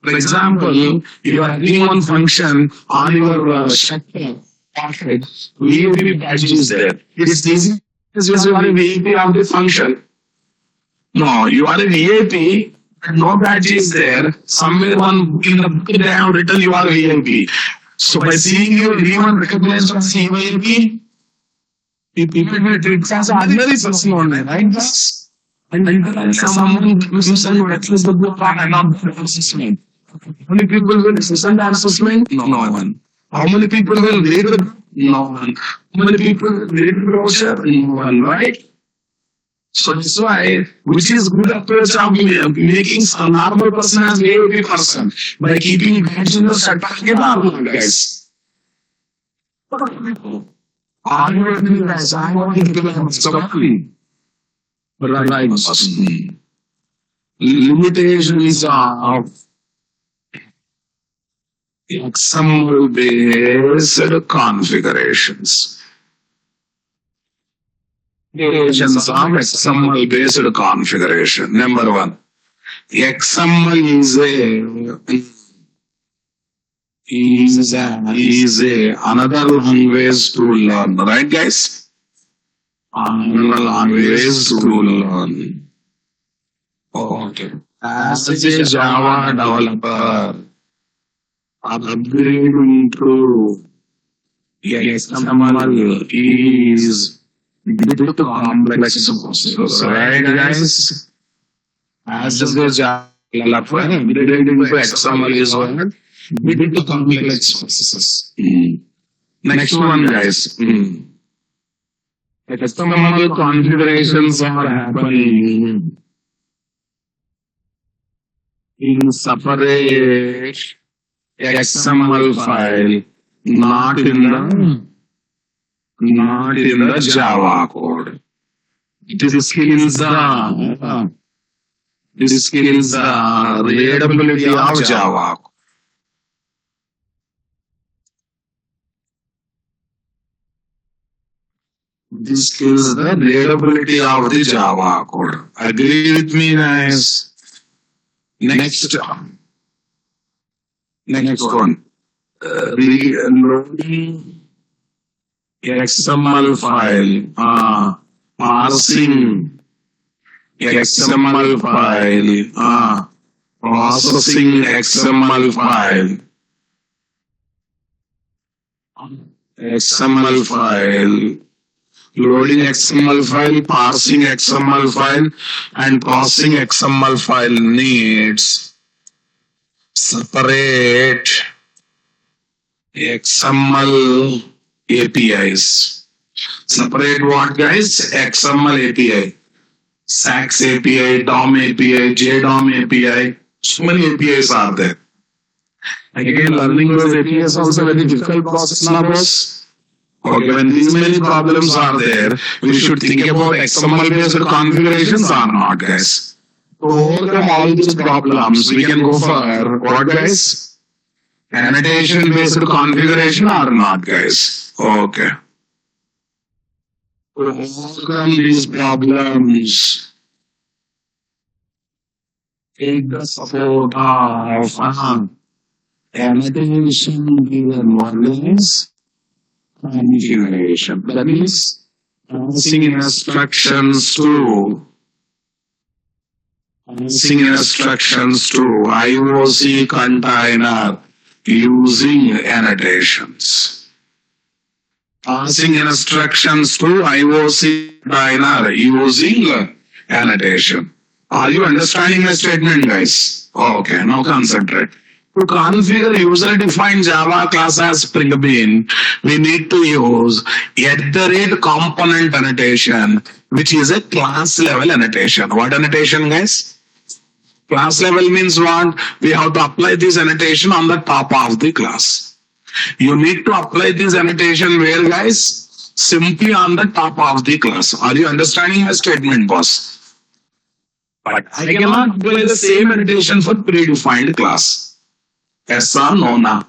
For example, you are adding one function on your packet, VAP badge is there. It's easy. You are a VAP of the function. No, you are a VAP, no badge is there. Somewhere one in the book they have written you are a VAP. So by seeing you, anyone recognized as a VAP, people will treat it as an ordinary person only, right? And someone gives an access the book and not the assessment. How many people will listen to assessment? No one. How many people will read the book? No one. How many people will read the brochure? No one, right? So that's why, which is good approach of making a normal person as VAP person by keeping badge in the set packet normal, guys. Are you with me, guys? I want to give them something. Right. Limitations of XML based configurations. Limitations of XML based configuration. Number one, XML is another language to learn, right, guys? Another language to learn. Okay. As a Java developer, upgrading to XML is a bit complex process, right, guys? As a Java developer, upgrading to XML is one bit complex processes. Next one, guys. XML configurations are happening in separate XML file, not in the Java code. This kills the readability of Java. This kills the readability of the Java code. Agree with me, guys? Next, next one. Loading XML file. Parsing XML file. Processing XML file. XML file. Loading XML file, parsing XML file, and processing XML file needs separate XML APIs. Separate what, guys? XML API. SAX API, DOM API, JDOM API. So many APIs are there. Again, learning those APIs is also a very difficult process nowadays. Okay, when these many problems are there, we should think about XML-based configurations or not, guys. To overcome all these problems, we can go for what, guys? Annotation-based configuration or not, guys? Okay. To overcome these problems, take the support of annotation given one is configuration. That means passing instructions to IOC container using annotations. Passing instructions to IOC container using annotation. Are you understanding the statement, guys? Okay, now concentrate. To configure user-defined Java class as Spring Bean, we need to use @component annotation, which is a class level annotation. What annotation, guys? Class level means what? We have to apply this annotation on the top of the class. You need to apply this annotation where, guys? Simply on the top of the class. Are you understanding my statement, boss? But I cannot apply the same annotation for predefined class. Yes, sir, no, no.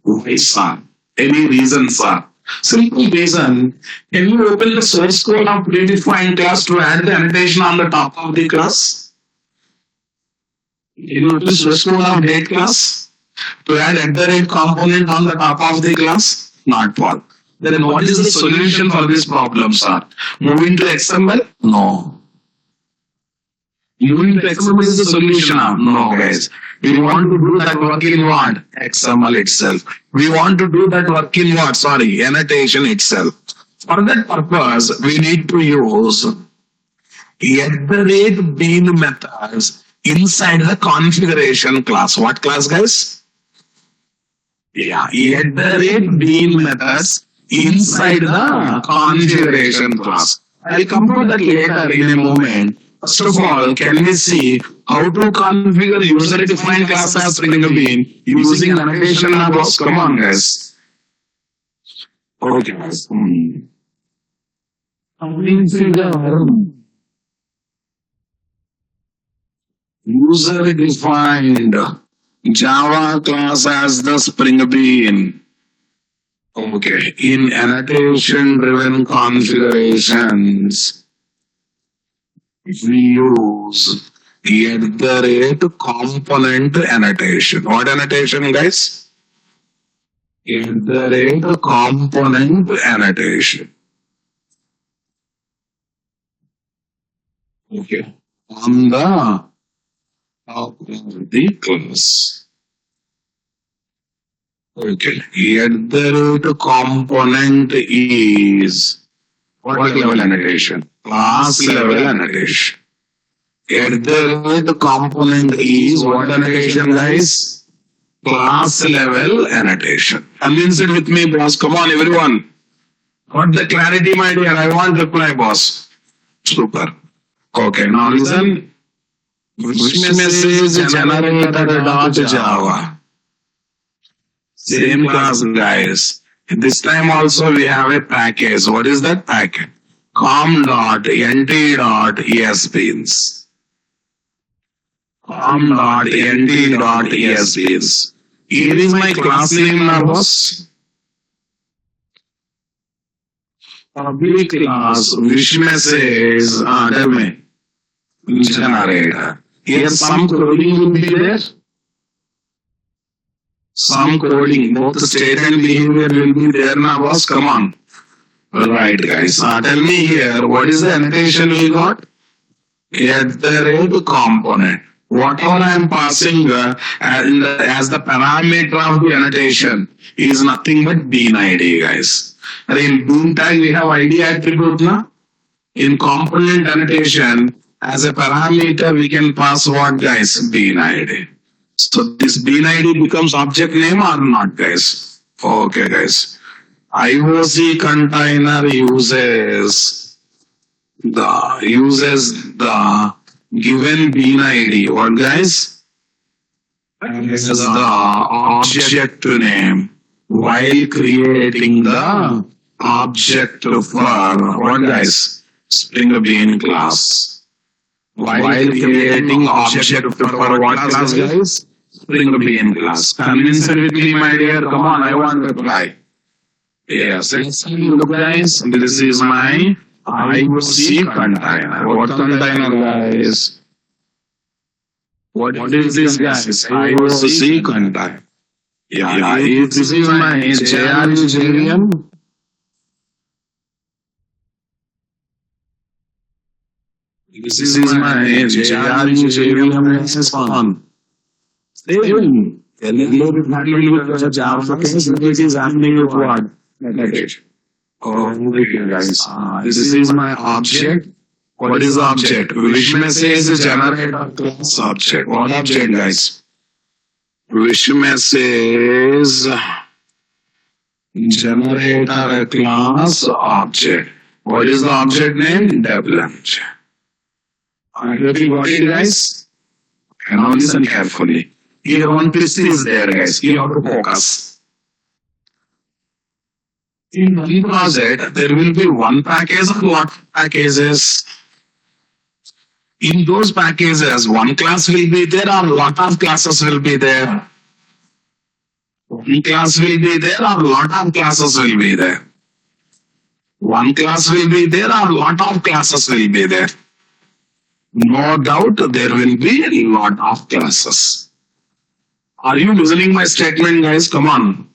Why, sir? Any reason, sir? Simple reason. Can you open the source code of predefined class to add the annotation on the top of the class? Can you open the source code of date class to add component on the top of the class? Not possible. Then what is the solution for this problem, sir? Moving to XML? No. Moving to XML is the solution. No, guys. We want to do that work in what? XML itself. We want to do that work in what? Sorry, annotation itself. For that purpose, we need to use @bean methods inside the configuration class. What class, guys? Yeah, @bean methods inside the configuration class. I'll come to that later in a moment. First of all, can we see how to configure user-defined class as Spring Bean using annotation box? Come on, guys. Okay, guys. Configure user-defined Java class as the Spring Bean. Okay, in annotation-driven configurations, we use component annotation. What annotation, guys? Component annotation. Okay. On the top of the class. Okay. Component is what level annotation? Class level annotation. Component is what annotation, guys? Class level annotation. Convince it with me, boss. Come on, everyone. Got the clarity, my dear? I want reply, boss. Super. Okay, now listen. Which message generated .java? Same class, guys. This time also we have a package. What is that package? com.nt.esbeans. com.nt.esbeans. Here is my class name now, boss. public class, which message, tell me, generator. Here some coding will be there. Some coding, both state and behavior will be there now, boss. Come on. Right, guys. Tell me here, what is the annotation we got? At the rate component. Whatever I am passing as the parameter of the annotation is nothing but bean ID, guys. And in bean tag, we have ID attribute now. In component annotation, as a parameter, we can pass what, guys? Bean ID. So this bean ID becomes object name or not, guys? Okay, guys. IOC container uses the given bean ID. What, guys? As the object name while creating the object for what, guys? Spring Bean class. While creating object for what class, guys? Spring Bean class. Convince with me, my dear. Come on, I want to reply. Yes, let's look, guys. This is my IOC container. What container, guys? What is this, guys? IOC container. Yeah, this is my JRU. This is my JRU. Same. It is happening with what? Okay, guys. This is my object. What is the object? Which message generator class object? What object, guys? Which message generator class object? What is the object name? Development. Everybody, guys? Now listen carefully. Here one twist is there, guys. You have to focus. In one project, there will be one package or lot of packages. In those packages, one class will be there or lot of classes will be there. One class will be there or lot of classes will be there. One class will be there or lot of classes will be there. No doubt there will be a lot of classes. Are you listening my statement, guys? Come on.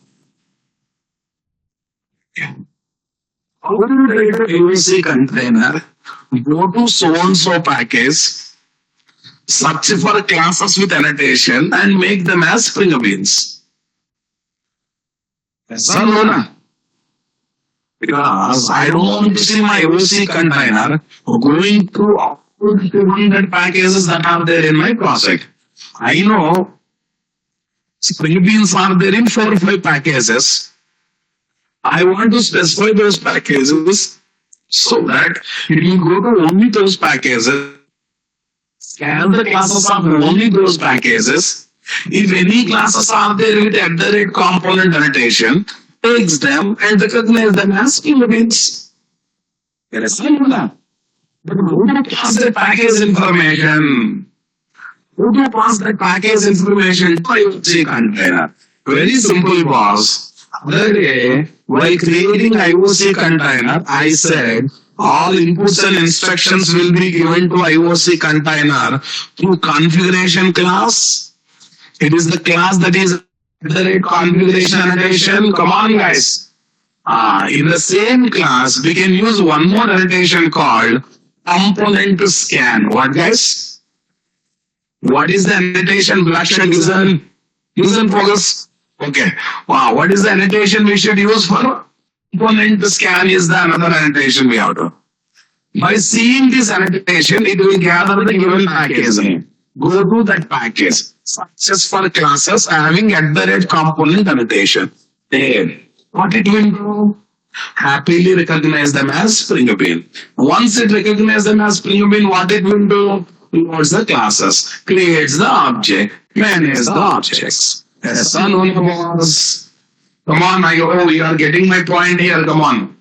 How do you create a AOC container? Go to so-and-so package, search for classes with annotation and make them as Spring Beans. Yes or no? Because I don't want to see my AOC container going through all the 200 packages that are there in my project. I know Spring Beans are there in 4 or 5 packages. I want to specify those packages so that it will go to only those packages, scan the classes of only those packages. If any classes are there with @ component annotation, takes them and recognize them as Spring Beans. Yes, I know that. But who to pass the package information? Who to pass that package information to IOC container? Very simple, boss. Other day, while creating IOC container, I said all inputs and instructions will be given to IOC container through configuration class. It is the class that is the configuration annotation. Come on, guys. In the same class, we can use one more annotation called component to scan. What, guys? What is the annotation? Blackshed, listen. Listen, focus. Okay. Wow. What is the annotation we should use for component to scan is the another annotation we have to. By seeing this annotation, it will gather the given package name. Go to that package. Searches for classes having @ component annotation. Then what it will do? Happily recognize them as Spring Bean. Once it recognizes them as Spring Bean, what it will do? Loads the classes, creates the object, manages the objects. Yes, son, boss. Come on, you are getting my point here. Come on.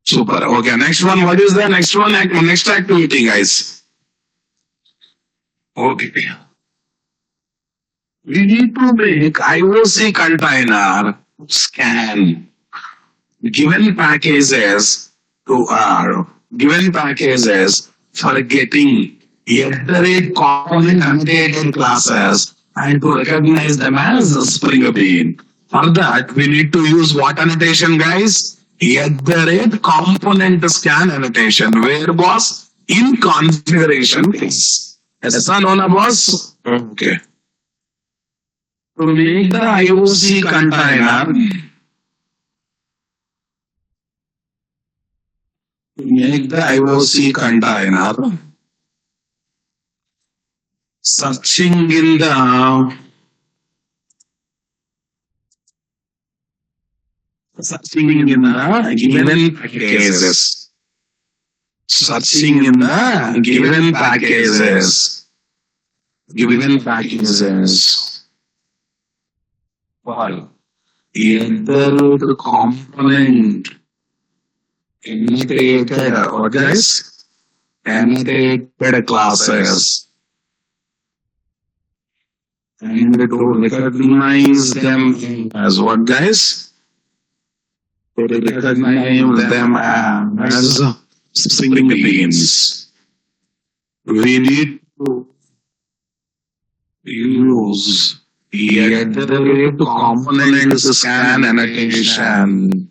Super. Okay, next one. What is the next one? Next activity, guys. Okay. We need to make IOC container scan given packages to given packages for getting iterate component annotated classes and to recognize them as a Spring Bean. For that, we need to use what annotation, guys? Iterate component scan annotation. Where was in configuration is. Yes or no, boss? Okay. To make the IOC container, searching in the given packages. Searching in the given packages. Given packages. Well, either component annotated or guys annotated classes and to recognize them as what, guys? To recognize them as Spring Beans. We need to use iterate component scan annotation.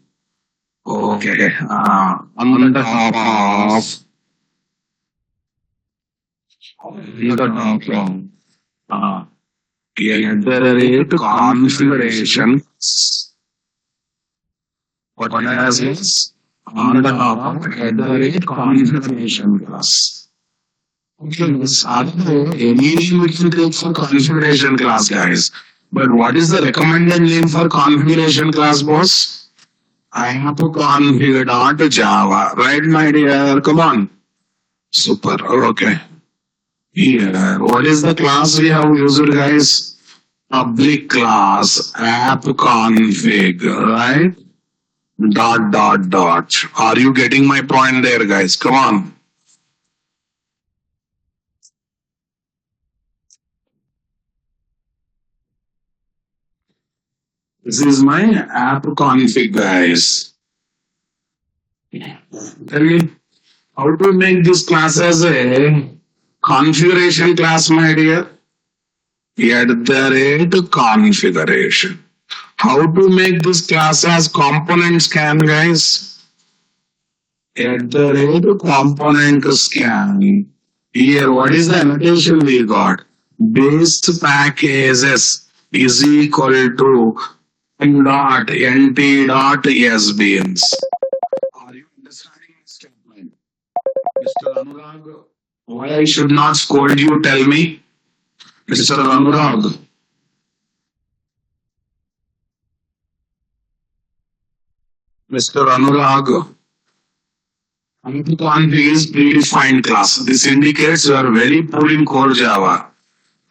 Okay. On the top of iterate configuration. What has this? On the top of iterate configuration class. Okay, are there any name we can take for configuration class, guys? But what is the recommended name for configuration class, boss? I have to configure Java, right, my dear? Come on. Super. Okay. Here, what is the class we have used, guys? Public class app config, right? Dot. Are you getting my point there, guys? Come on. This is my app config, guys. Tell me how to make this class as a configuration class, my dear. Configuration. How to make this class as component scan, guys? Component scan. Here, what is the annotation we got? Base packages is equal to nt.sbns. Are you understanding this statement? Mr. Anurag, why I should not scold you, tell me? Mr. Anurag. Mr. Anurag. Config is predefined class. This indicates you are very poor in core Java.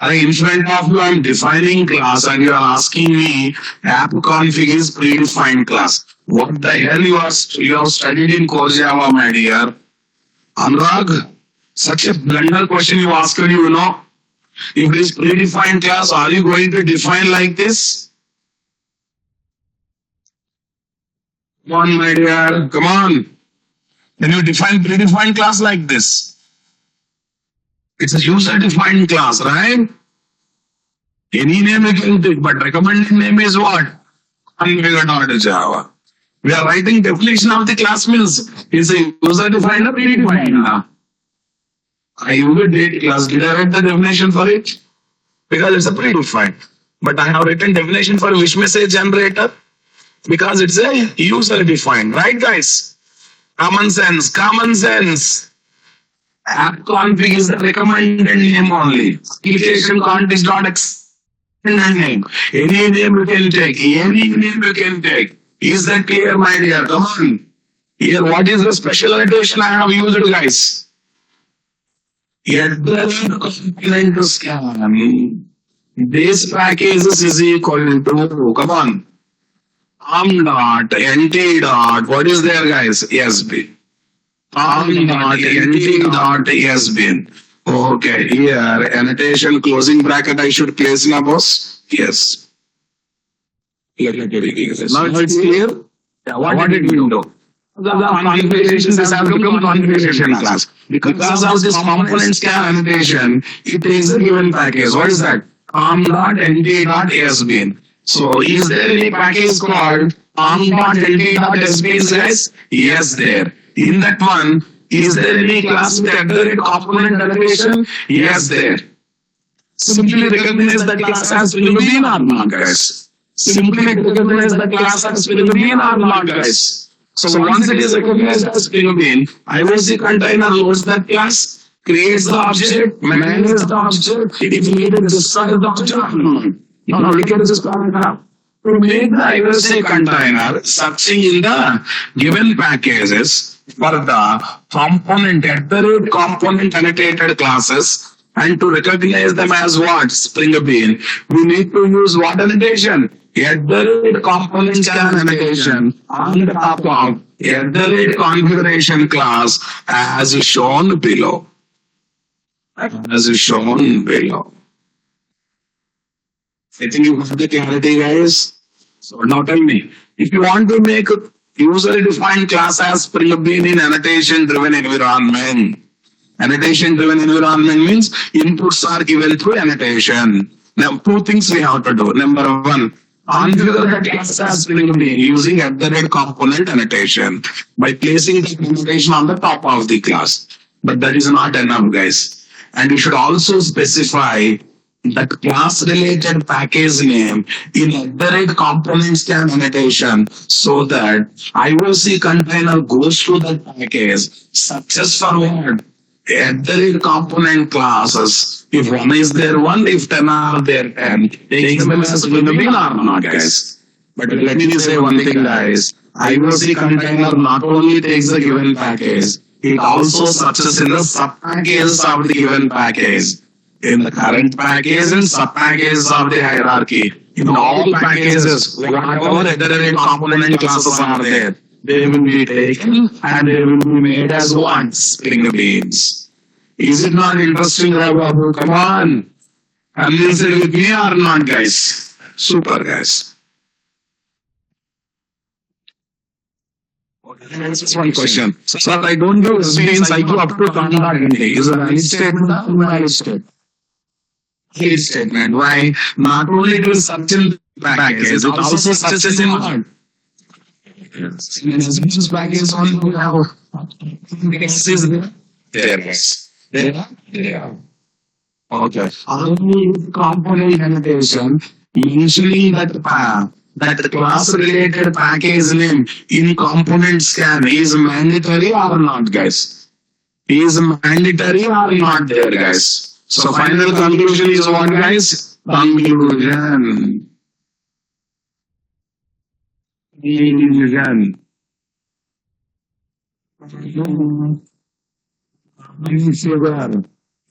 In front of you, I'm defining class and you are asking me app config is predefined class. What the hell you have studied in core Java, my dear? Anurag, such a blunder question you ask me, you know. If it is predefined class, are you going to define like this? Come on, my dear, come on. Can you define predefined class like this? It's a user-defined class, right? Any name you can take, but recommended name is what? Configure.java. We are writing definition of the class means is a user-defined or predefined. I use a date class. Did I write the definition for it? Because it's a predefined. But I have written definition for wish message generator because it's a user-defined, right, guys? Common sense. App config is the recommended name only. Application context dot extended name. Any name you can take. Is that clear, my dear? Come on. Here, what is the special annotation I have used, guys? Component to scan. Base packages is equal to, come on. nt. What is there, guys? SB. nt.sbn. Okay, here annotation closing bracket I should place now, boss. Yes. Now it's clear. Yeah, what did we do? the configuration, this has become configuration class. Because of this component scan annotation, it takes a given package. What is that? arm.nt.sbin. So is there any package called arm.nt.sbin, guys? Yes, there. In that one, is there any class with component annotation? Yes, there. Simply recognize the class as Philippine or not, guys. Simply recognize the class as Philippine or not, guys. So once it is recognized as Philippine, IOC container loads that class, creates the object, manages the object, if needed, destroys the object. Now look at this paragraph. To make the IOC container searching in the given packages for the component at the root component annotated classes and to recognize them as what? Spring Bean. We need to use what annotation? At the rate component scan annotation on the top of at the rate configuration class as shown below. As shown below. I think you have the clarity, guys. So now tell me, if you want to make a user-defined class as Spring Bean in annotation-driven environment, annotation-driven environment means inputs are given through annotation. Now, two things we have to do. Number one, configure the class as Spring Bean using at the rate component annotation by placing the annotation on the top of the class. But that is not enough, guys. And you should also specify the class related package name in at the rate component scan annotation so that IOC container goes to that package, searches for what? At the rate component classes. If one is there, one, if 10 are there, 10. Takes them as Philippine or not, guys. But let me say one thing, guys. IOC container not only takes the given package, it also searches in the sub packages of the given package. In the current package and sub packages of the hierarchy. In all packages, whatever at the rate component classes are there, they will be taken and they will be made as one Spring Beans. Is it not interesting, Babu? Come on. Convince it with me or not, guys? Super, guys. That's one question. Sir, I don't know. This means I go up to Canada. Is it a valid statement or invalid statement? Valid statement. Why? Not only it will search in package, it also searches in what? Yes. In business package only we have there. Okay. Only component annotation, usually that class related package name in component scan is mandatory or not, guys? Is mandatory or not there, guys? So final conclusion is what, guys? Conclusion.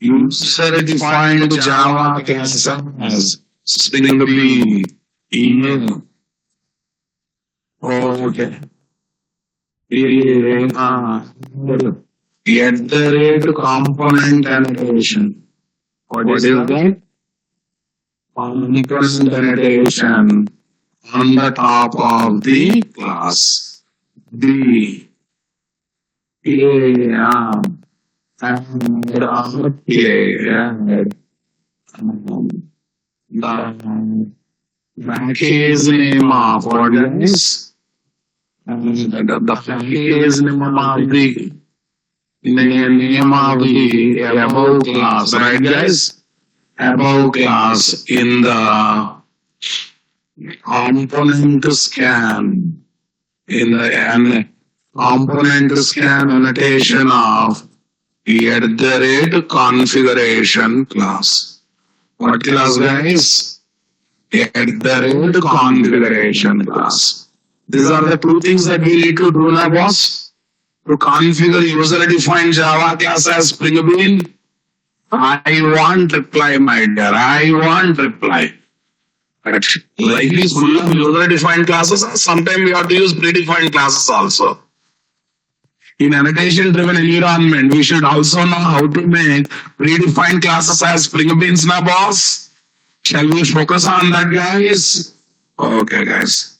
User-defined Java class as Spring Bean. Email. Okay. Get the rate component annotation. What is that? Component annotation on the top of the class. The package name of what is the package name of the above class, right, guys? Above class in the component scan in the component scan annotation of at the rate configuration class. What class, guys? At the rate configuration class. These are the two things that we need to do now, boss. To configure user-defined Java class as Spring Bean. I want reply, my dear. I want reply. But like this full of user-defined classes, sometimes we have to use predefined classes also. In annotation-driven environment, we should also know how to make predefined classes as Spring Beans, na boss? Shall we focus on that, guys? Okay, guys.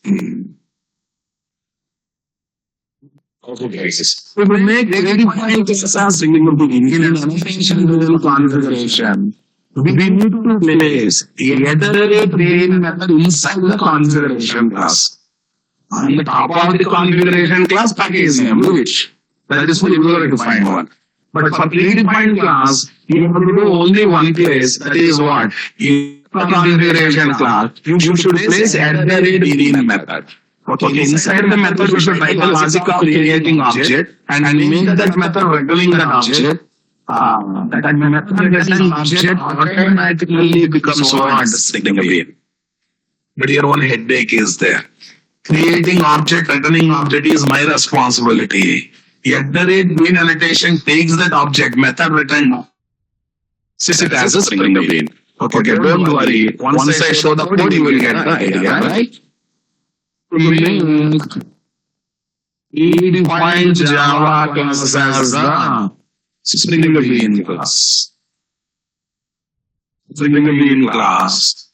Okay. We will make redefined class as being in an annotation configuration. We need to place either a brain method inside the configuration class. On the top of the configuration class package name, which that is for user defined one. But for predefined class, you have to do only one place. That is what? In the configuration class, you should place at the rate in method. Okay, inside the method, we should write the logic of creating object and make that method returning that object. That method returning object automatically becomes what? String again. But your own headache is there. Creating object, returning object is my responsibility. At the rate bean annotation takes that object, method return, sets it as a string bean. Okay, don't worry. Once I show the code, you will get the idea, right? We define Java class as the string bean class. String bean class.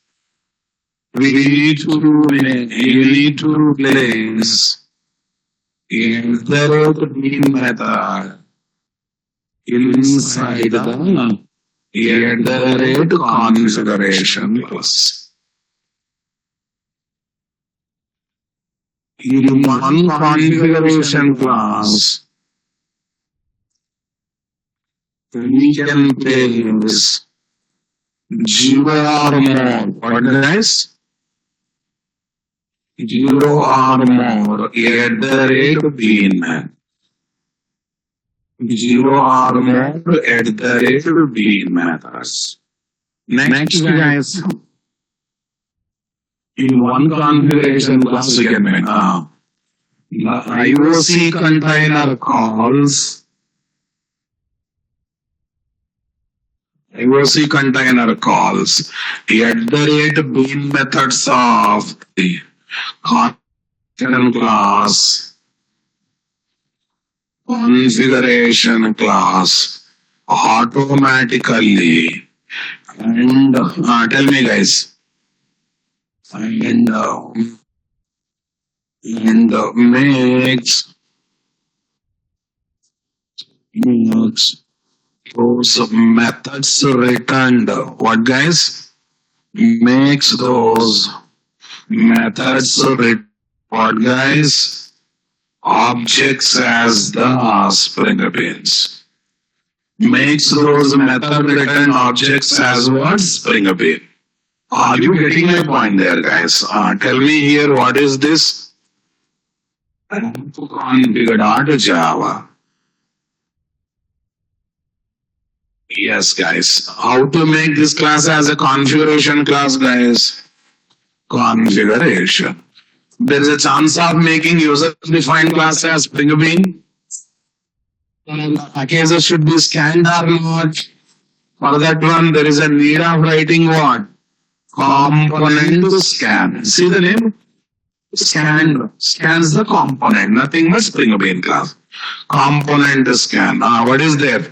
We need to place in the bean method inside the configuration class. In one configuration class, we can place 0 or more. What guys? 0 or more at the rate bean. 0 or more at the rate bean methods. Next guys, in one configuration class we can make IOC container calls. IOC container calls at the rate bean methods of the configuration class automatically and tell me guys and makes those methods returned. What guys? Makes those methods what guys? Objects as the string beans. Makes those method return objects as what? String bean. Are you getting my point there, guys? Tell me here, what is this? Configure.java. Yes, guys. How to make this class as a configuration class, guys? Configuration. There is a chance of making user-defined class as Spring Bean. Packages should be scanned or not. For that one, there is a need of writing what? Component scan. See the name? Scan. Scans the component. Nothing but Spring Bean class. Component scan. What is there?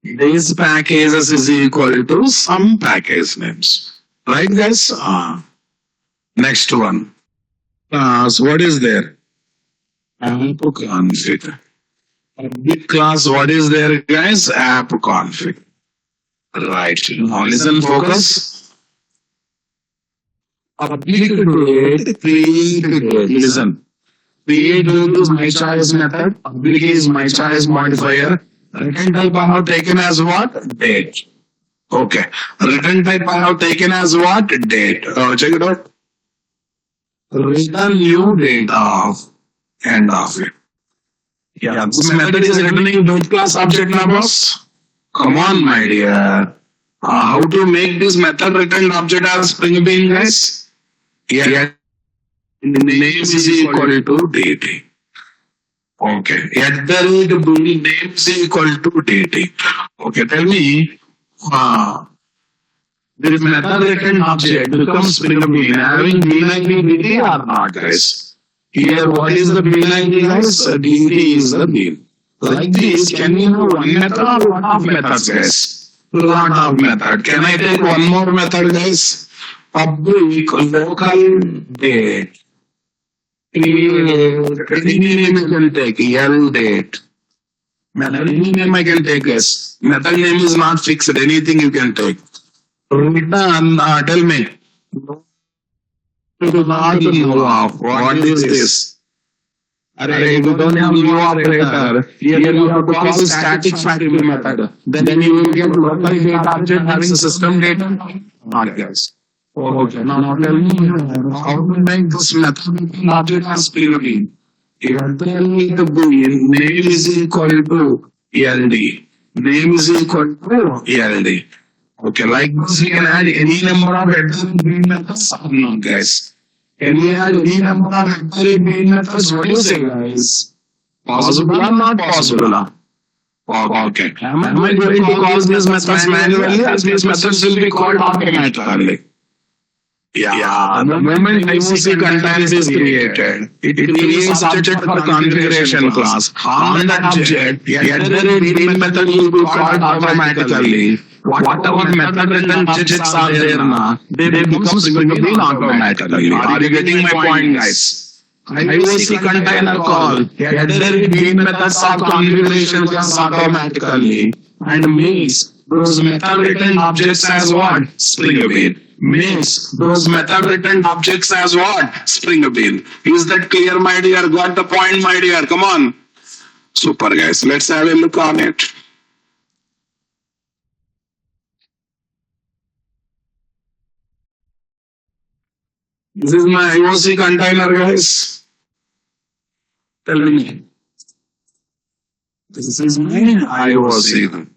These packages is equal to some package names. Right, guys? Next one. So what is there? App config. Public class, what is there, guys? App config. Right. Now listen, focus. Public date, create date. Listen. Create date is my choice method. Public is my choice modifier. Return type I have taken as what? Date. Okay. Return type I have taken as what? Date. Check it out. Return new date of end of it. Yeah, this method is returning date class object numbers. Come on, my dear. How to make this method return object as Spring Bean, guys? Yeah. Name is equal to date. Okay. At the rate name is equal to date. Okay, tell me. This method return object becomes Spring Bean having bean ID dt or not, guys? Here, what is the bean ID, guys? dt is the bean. Like this, can you have one method or one of methods, guys? Lot of method. Can I take one more method, guys? Public local date. Any name you can take, L date. Any name I can take, yes. Method name is not fixed, anything you can take. Return, tell me. To not know of. What is this? Array, we don't have new operator. Here you have to call static factory method. Then you will get local data object having system data. Not yes. Okay, now tell me how to make this method object as clearly. You tell me the boolean name is equal to LD. Name is equal to LD. Okay, like this you can add any number of header bean methods. No, guys. Can we add any number of header bean methods? What do you say, guys? Possible or not possible? Okay. Am I going to call these methods manually or these methods will be called automatically? Yeah, the moment IOC container is created, it creates object for configuration class. On that object, the main method will be called automatically. Whatever method return digits are there, they become Spring Bean automatically. Are you getting my point, guys? IOC container call, the main methods are configuration class automatically and makes those method return objects as what? Spring Bean. Makes those method return objects as what? Spring Bean. Is that clear, my dear? Got the point, my dear? Come on. Super, guys. Let's have a look on it. This is my IOC container, guys. Tell me. This is my IOC.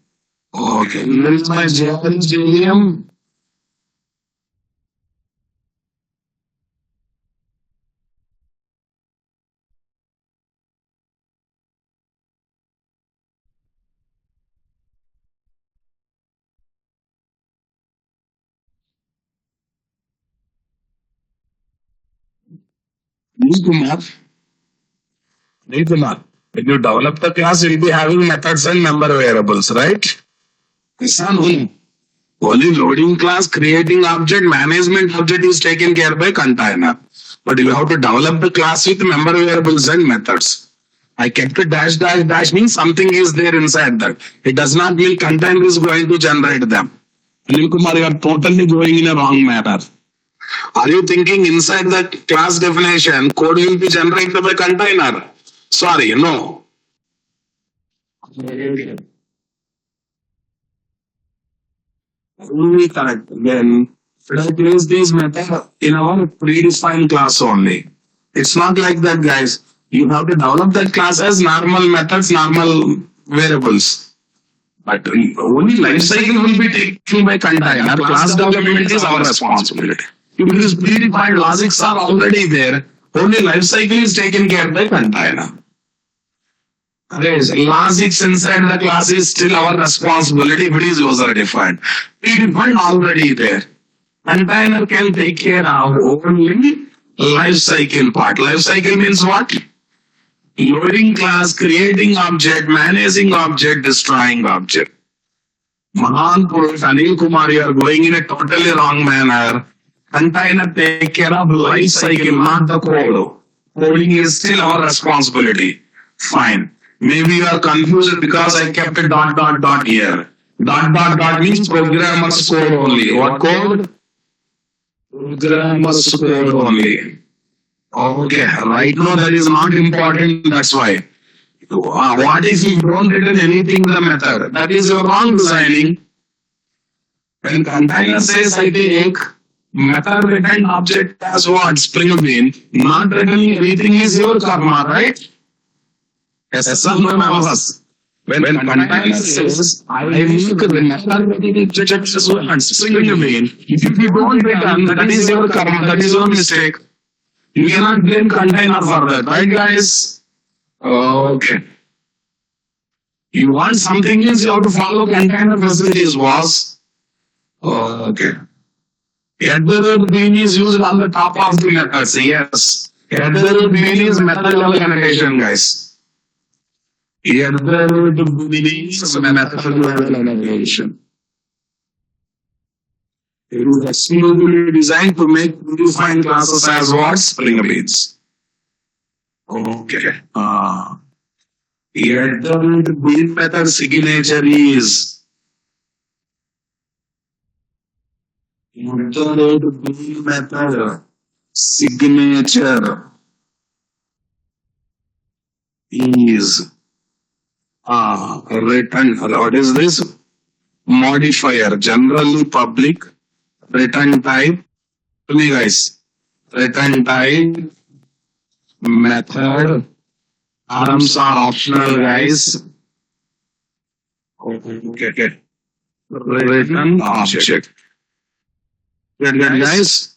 Okay. This is my JVM. Kumar. Kumar. When you develop the class, you'll be having methods and member variables, right? Only loading class, creating object, management object is taken care by container. But you have to develop the class with member variables and methods. I kept a dash dash dash means something is there inside that. It does not mean container is going to generate them. Anil Kumar, you are totally going in a wrong manner. Are you thinking inside that class definition, code will be generated by container? Sorry, no. Only correct. Then I place these method in our predefined class only. It's not like that, guys. You have to develop that class as normal methods, normal variables. But only lifecycle will be taken by container. Class development is our responsibility. If it is predefined, logics are already there. Only lifecycle is taken care by container. Logics inside the class is still our responsibility if it is user defined. Predefined already there. Container can take care of only lifecycle part. Lifecycle means what? Loading class, creating object, managing object, destroying object. Mahan Purush, Anil Kumar, you are going in a totally wrong manner. Container take care of life cycle, not the code. Coding is still our responsibility. Fine. Maybe you are confused because I kept a dot dot dot here. Dot dot dot means programmer's code only. What code? Programmer's code only. Okay, right now that is not important. That's why. What if you don't return anything in the method? That is your wrong designing. When container says I take method return object as what? Spring Bean. Not returning anything is your karma, right? Yes, sir. When container says I make the method return object as what? Spring Bean. If you don't return, that is your karma. That is your mistake. You cannot blame container for that, right, guys? Okay. You want something else, you have to follow container facilities, was. Okay. Header bean is used on the top of the methods. Yes. Header bean is method level annotation, guys. Header bean is method level annotation. It is exclusively designed to make predefined classes as what? Spring Beans. Okay. Here the build method signature is the build method signature is return. What is this? Modifier. Generally public return type. To me, guys. Return type method. Arms are optional, guys. Okay. Return object. Get that, guys?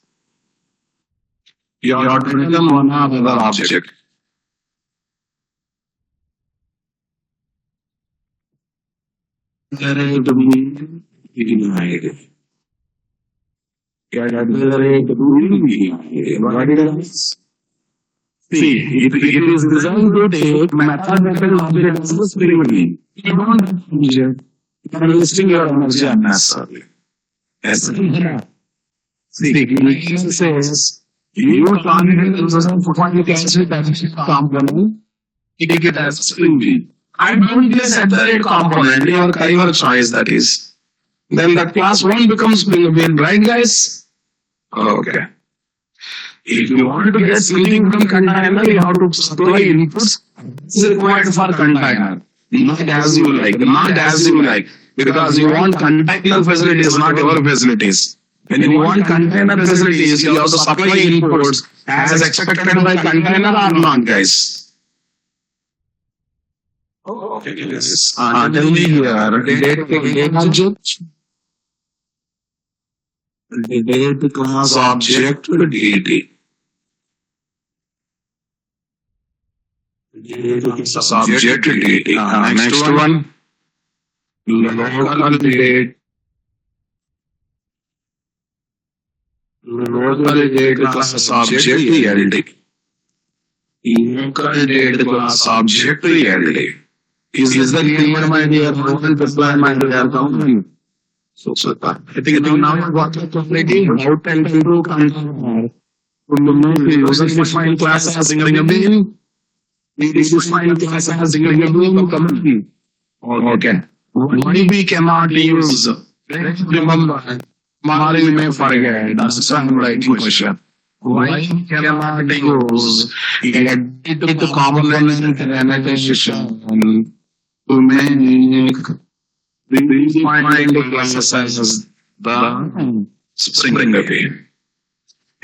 You have to return one other object. Generate mean denied. Generate mean what it is? See, it is designed to take mathematical object as a spring mean. You don't have object. You are wasting your energy unnecessarily. Yes. See, it says you target using point cancel component. Take it as a spring mean. I don't place separate component, your choice that is. Then the class 1 becomes spring bean, right guys? Okay. If you want to get something from container, you have to supply inputs. It's required for container. Not as you like, not as you like. Because you want container facilities, not your facilities. When you want container facilities, you have to supply inputs as expected by container or not, guys. Okay, yes. Tell me here, date object, date class object, dt. Date class object, dt. Next one, local date. Local date class object, ld. Local date class object, ld. Is this the clear, my dear? Local deployment, my dear company. So, I think now you got the clarity. How can people container? User-defined class as single bean. Defined class as single bean company. Okay. Why we cannot use? Remember, Mari may forget. That's why I'm writing question. Why cannot use edit the component annotation to make predefined classes as the spring bean?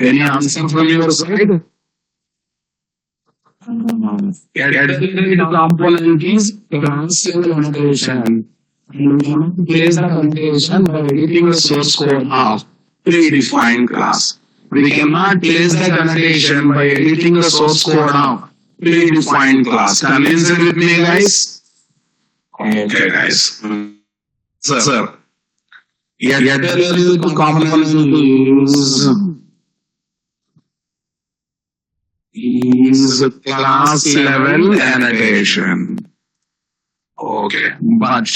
Any answer from your side? Edit component is class annotation. You can place the annotation by editing the source code of predefined class. We cannot place that annotation by editing the source code of predefined class. Convince it with me, guys? Okay, guys. Sir. Edit component is class level annotation. Okay, but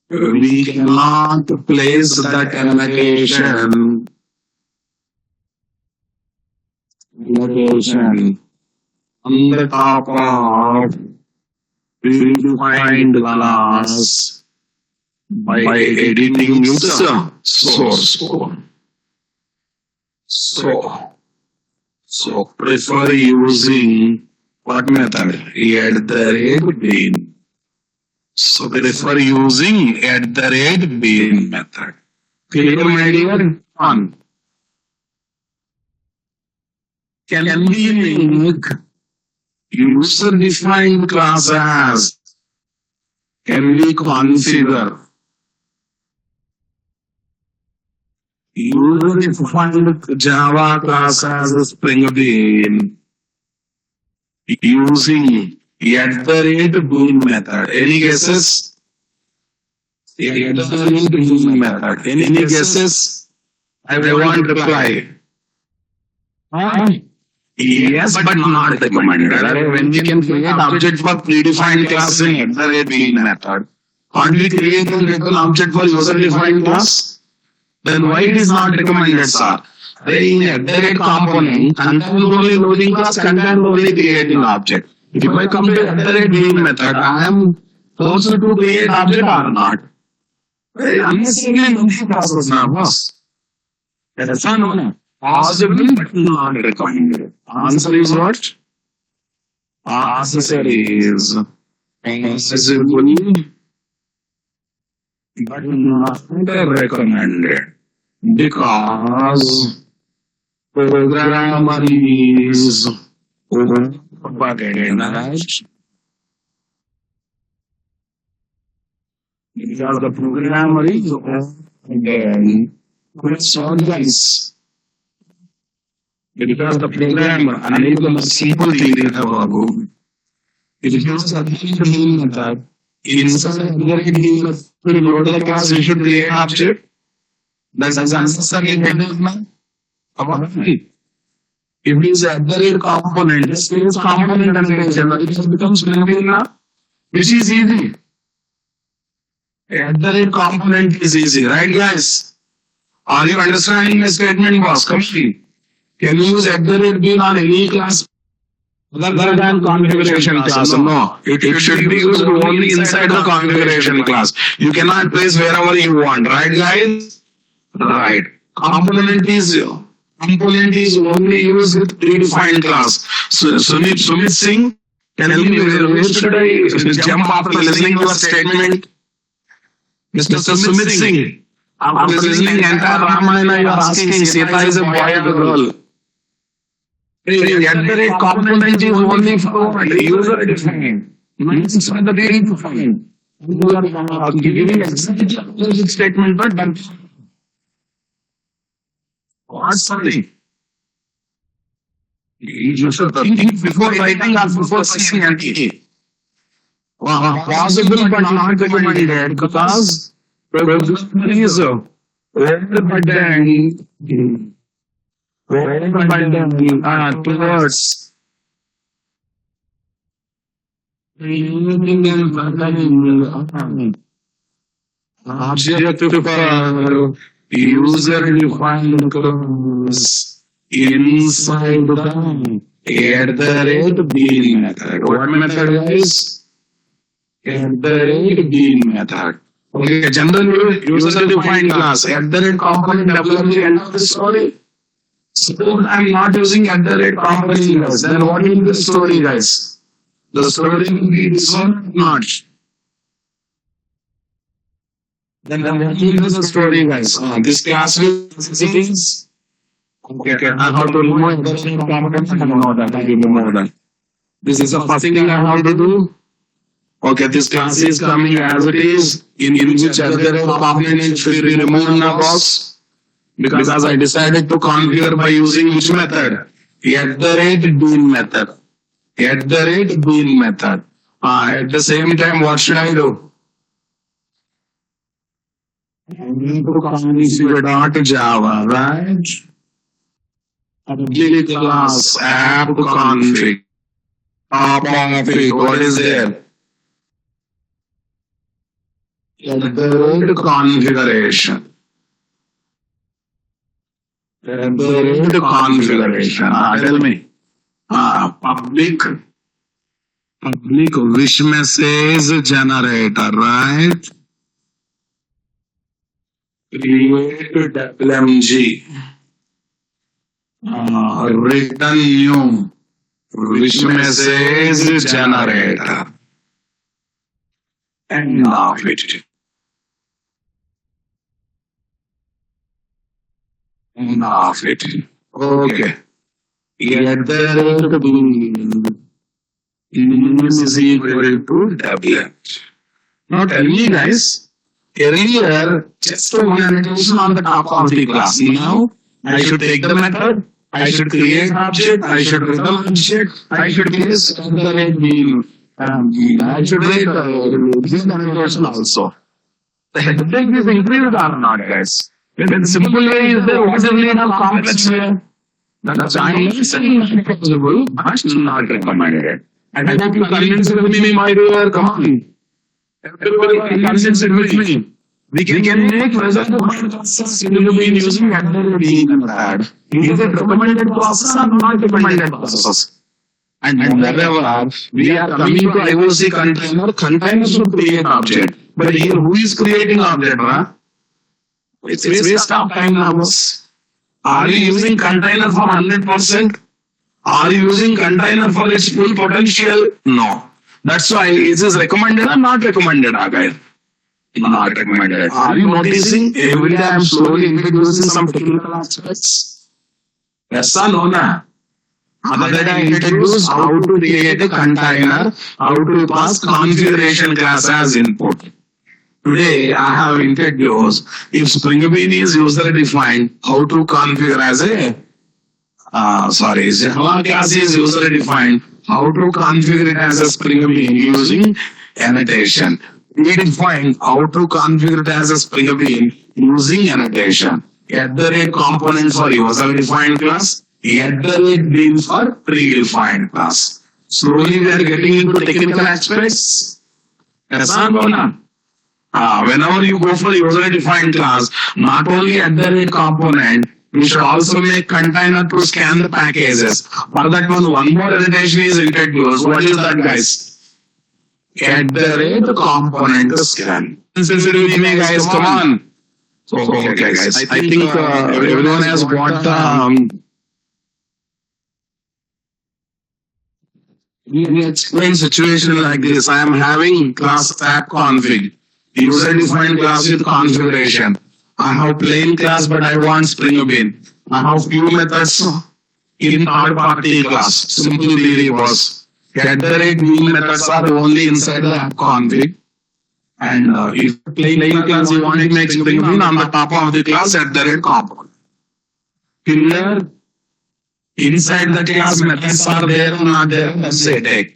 we cannot place that annotation on the top of predefined class by editing the source code. So prefer using what method? @bean. So prefer using @bean method. Clear, my dear? Fun. Can we make user-defined class as? Can we configure user-defined Java class as a spring bean using @bean method? Any guesses? Bean method. Any guesses? I want reply. Yes, but not recommended. When we can create object for predefined class in @bean method, can't we create a little object for user-defined class? Then why it is not recommended, sir? In a direct component, content only loading class, content only creating object. If I come to direct being method, I am forced to create object or not. Unnecessarily lengthy process now, boss. That's not no. Possible but not recommended. Answer is what? Answer is possible but not recommended. Because programmer is overburdened. Because the programmer is overburdened. Guys. Because the programmer unable to simple theory about it is a different method. Inside the load the class, you should create object. That's unnecessary heading. If it is at the rate component, this is component and it becomes linear, which is easy. At the rate component is easy, right, guys? Are you understanding the statement, boss? Come on. Can you use at the rate being on any class other than configuration class? No, it should be used only inside the configuration class. You cannot place wherever you want, right, guys? Right. Component is only used with predefined class. So Sumit Singh, can you tell me where should I jump after listening to your statement? Mr. Sumit Singh, after listening entire Ramayana, you are asking Sita is a boy or a girl. The component is only for user defined. It's not the very defined. You are giving exact statement, but what's something? You should think before writing or before seeing and thinking. Possible but not recommended because programmer is overburdened towards creating and burdening object for user-defined class inside the at the rate being method. What method, guys? At the rate being method. Okay, general user-defined class at the rate component development end of the story. Suppose I'm not using at the rate component, guys. Then what will be the story, guys? The story will be this one, not. Then what will be the story, guys? This class will settings. Okay, I have to remove the rate component. I know that. I will remove that. This is the first thing I have to do. Okay, this class is coming as it is. In which other component should be removed now, boss? Because I decided to configure by using which method? At the rate bean method. At the rate bean method. At the same time, what should I do? I need to configure .java, right? Public class app config. What is there? At the rate configuration. At the rate configuration. Tell me. Public wish message generator, right? Create WMG. Return new wish message generator. And now it. Enough it. Okay. At the rate being is equal to W. Now tell me, guys, earlier just one annotation on the top of the class. Now I should take the method, I should create object, I should return object, I should place at the rate being. I should write this annotation also. The heading is increased or not, guys? When simple way is there, what is the way of complex way? That's not possible, but not recommended. And I hope you convince with me, my dear. Come on. Everybody convince it with me. We can make user-defined classes using under being method. Is it recommended process or not recommended process? And wherever we are coming to IOC container, container should create object. But here, who is creating object? Huh? It's waste of time now. Are you using container for 100%? Are you using container for its full potential? No. That's why it is recommended or not recommended, guys? Not recommended. Are you noticing every day I'm slowly introducing some technical aspects? Yes or no? Na? Other day I introduced how to create a container, how to pass configuration class as input. Today I have introduced if Spring Bean is user defined, how to configure as a Java class is user defined, how to configure it as a Spring Bean using annotation. We define how to configure it as a Spring Bean using annotation. At the rate components for user defined class, at the rate bean for predefined class. Slowly we are getting into technical aspects. Yes or no? Whenever you go for user-defined class, not only at the rate component, we should also make container to scan the packages. For that one more annotation is introduced. What is that, guys? At the rate component to scan. Sensitivity, guys, come on. Okay, guys. I think everyone has got the. We explain situation like this. I am having class app config. User-defined class with configuration. I have plain class, but I want Spring Bean. I have few methods in third-party class. Simply was. At the rate bean methods are only inside the app config. And if plain class you want to make Spring Bean on the top of the class at the rate component. Here, inside the class methods are there or not there? Let's say take.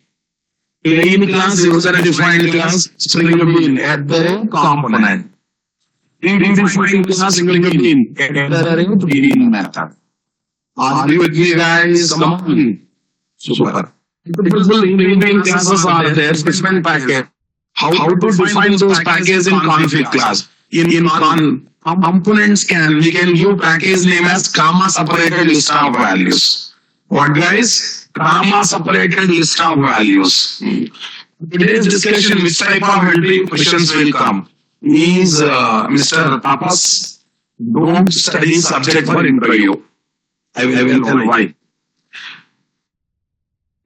Plain class, user-defined class, Spring Bean at the component. Predefined class, Spring Bean at the bean method. Are you with me, guys? Come on. Super. Multiple bean classes are there, different package. How to define those packages in config class? In components we can give package name as comma separated list of values. What, guys? Comma separated list of values. Today's discussion, which type of entry questions will come, is Mr. Tapas. Don't study subject for interview. I will tell why.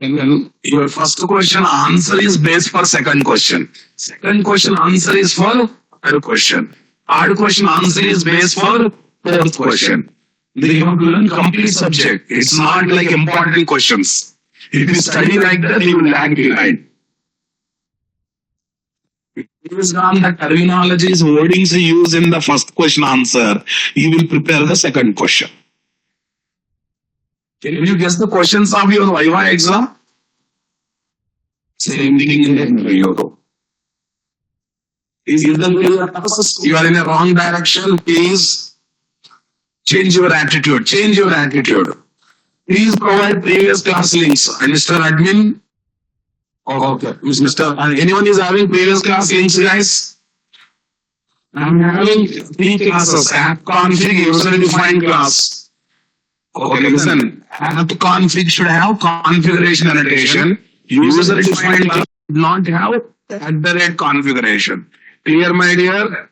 And your first question answer is based for second question. Second question answer is for third question. Third question answer is based for fourth question. They have to learn complete subject. It's not like important questions. If you study like that, you will lag behind. Based on the terminologies, wordings you use in the first question answer, you will prepare the second question. Can you guess the questions of your Viva exam? Same thing in the interview. Is the you are in a wrong direction, please change your attitude. Change your attitude. Please provide previous class links. And Mr. Admin, okay, Mr. Anyone is having previous class links, guys? I'm having 3 classes: app config, user-defined class. Okay, listen. App config should have configuration annotation. User-defined class should not have at the rate configuration. Clear, my dear?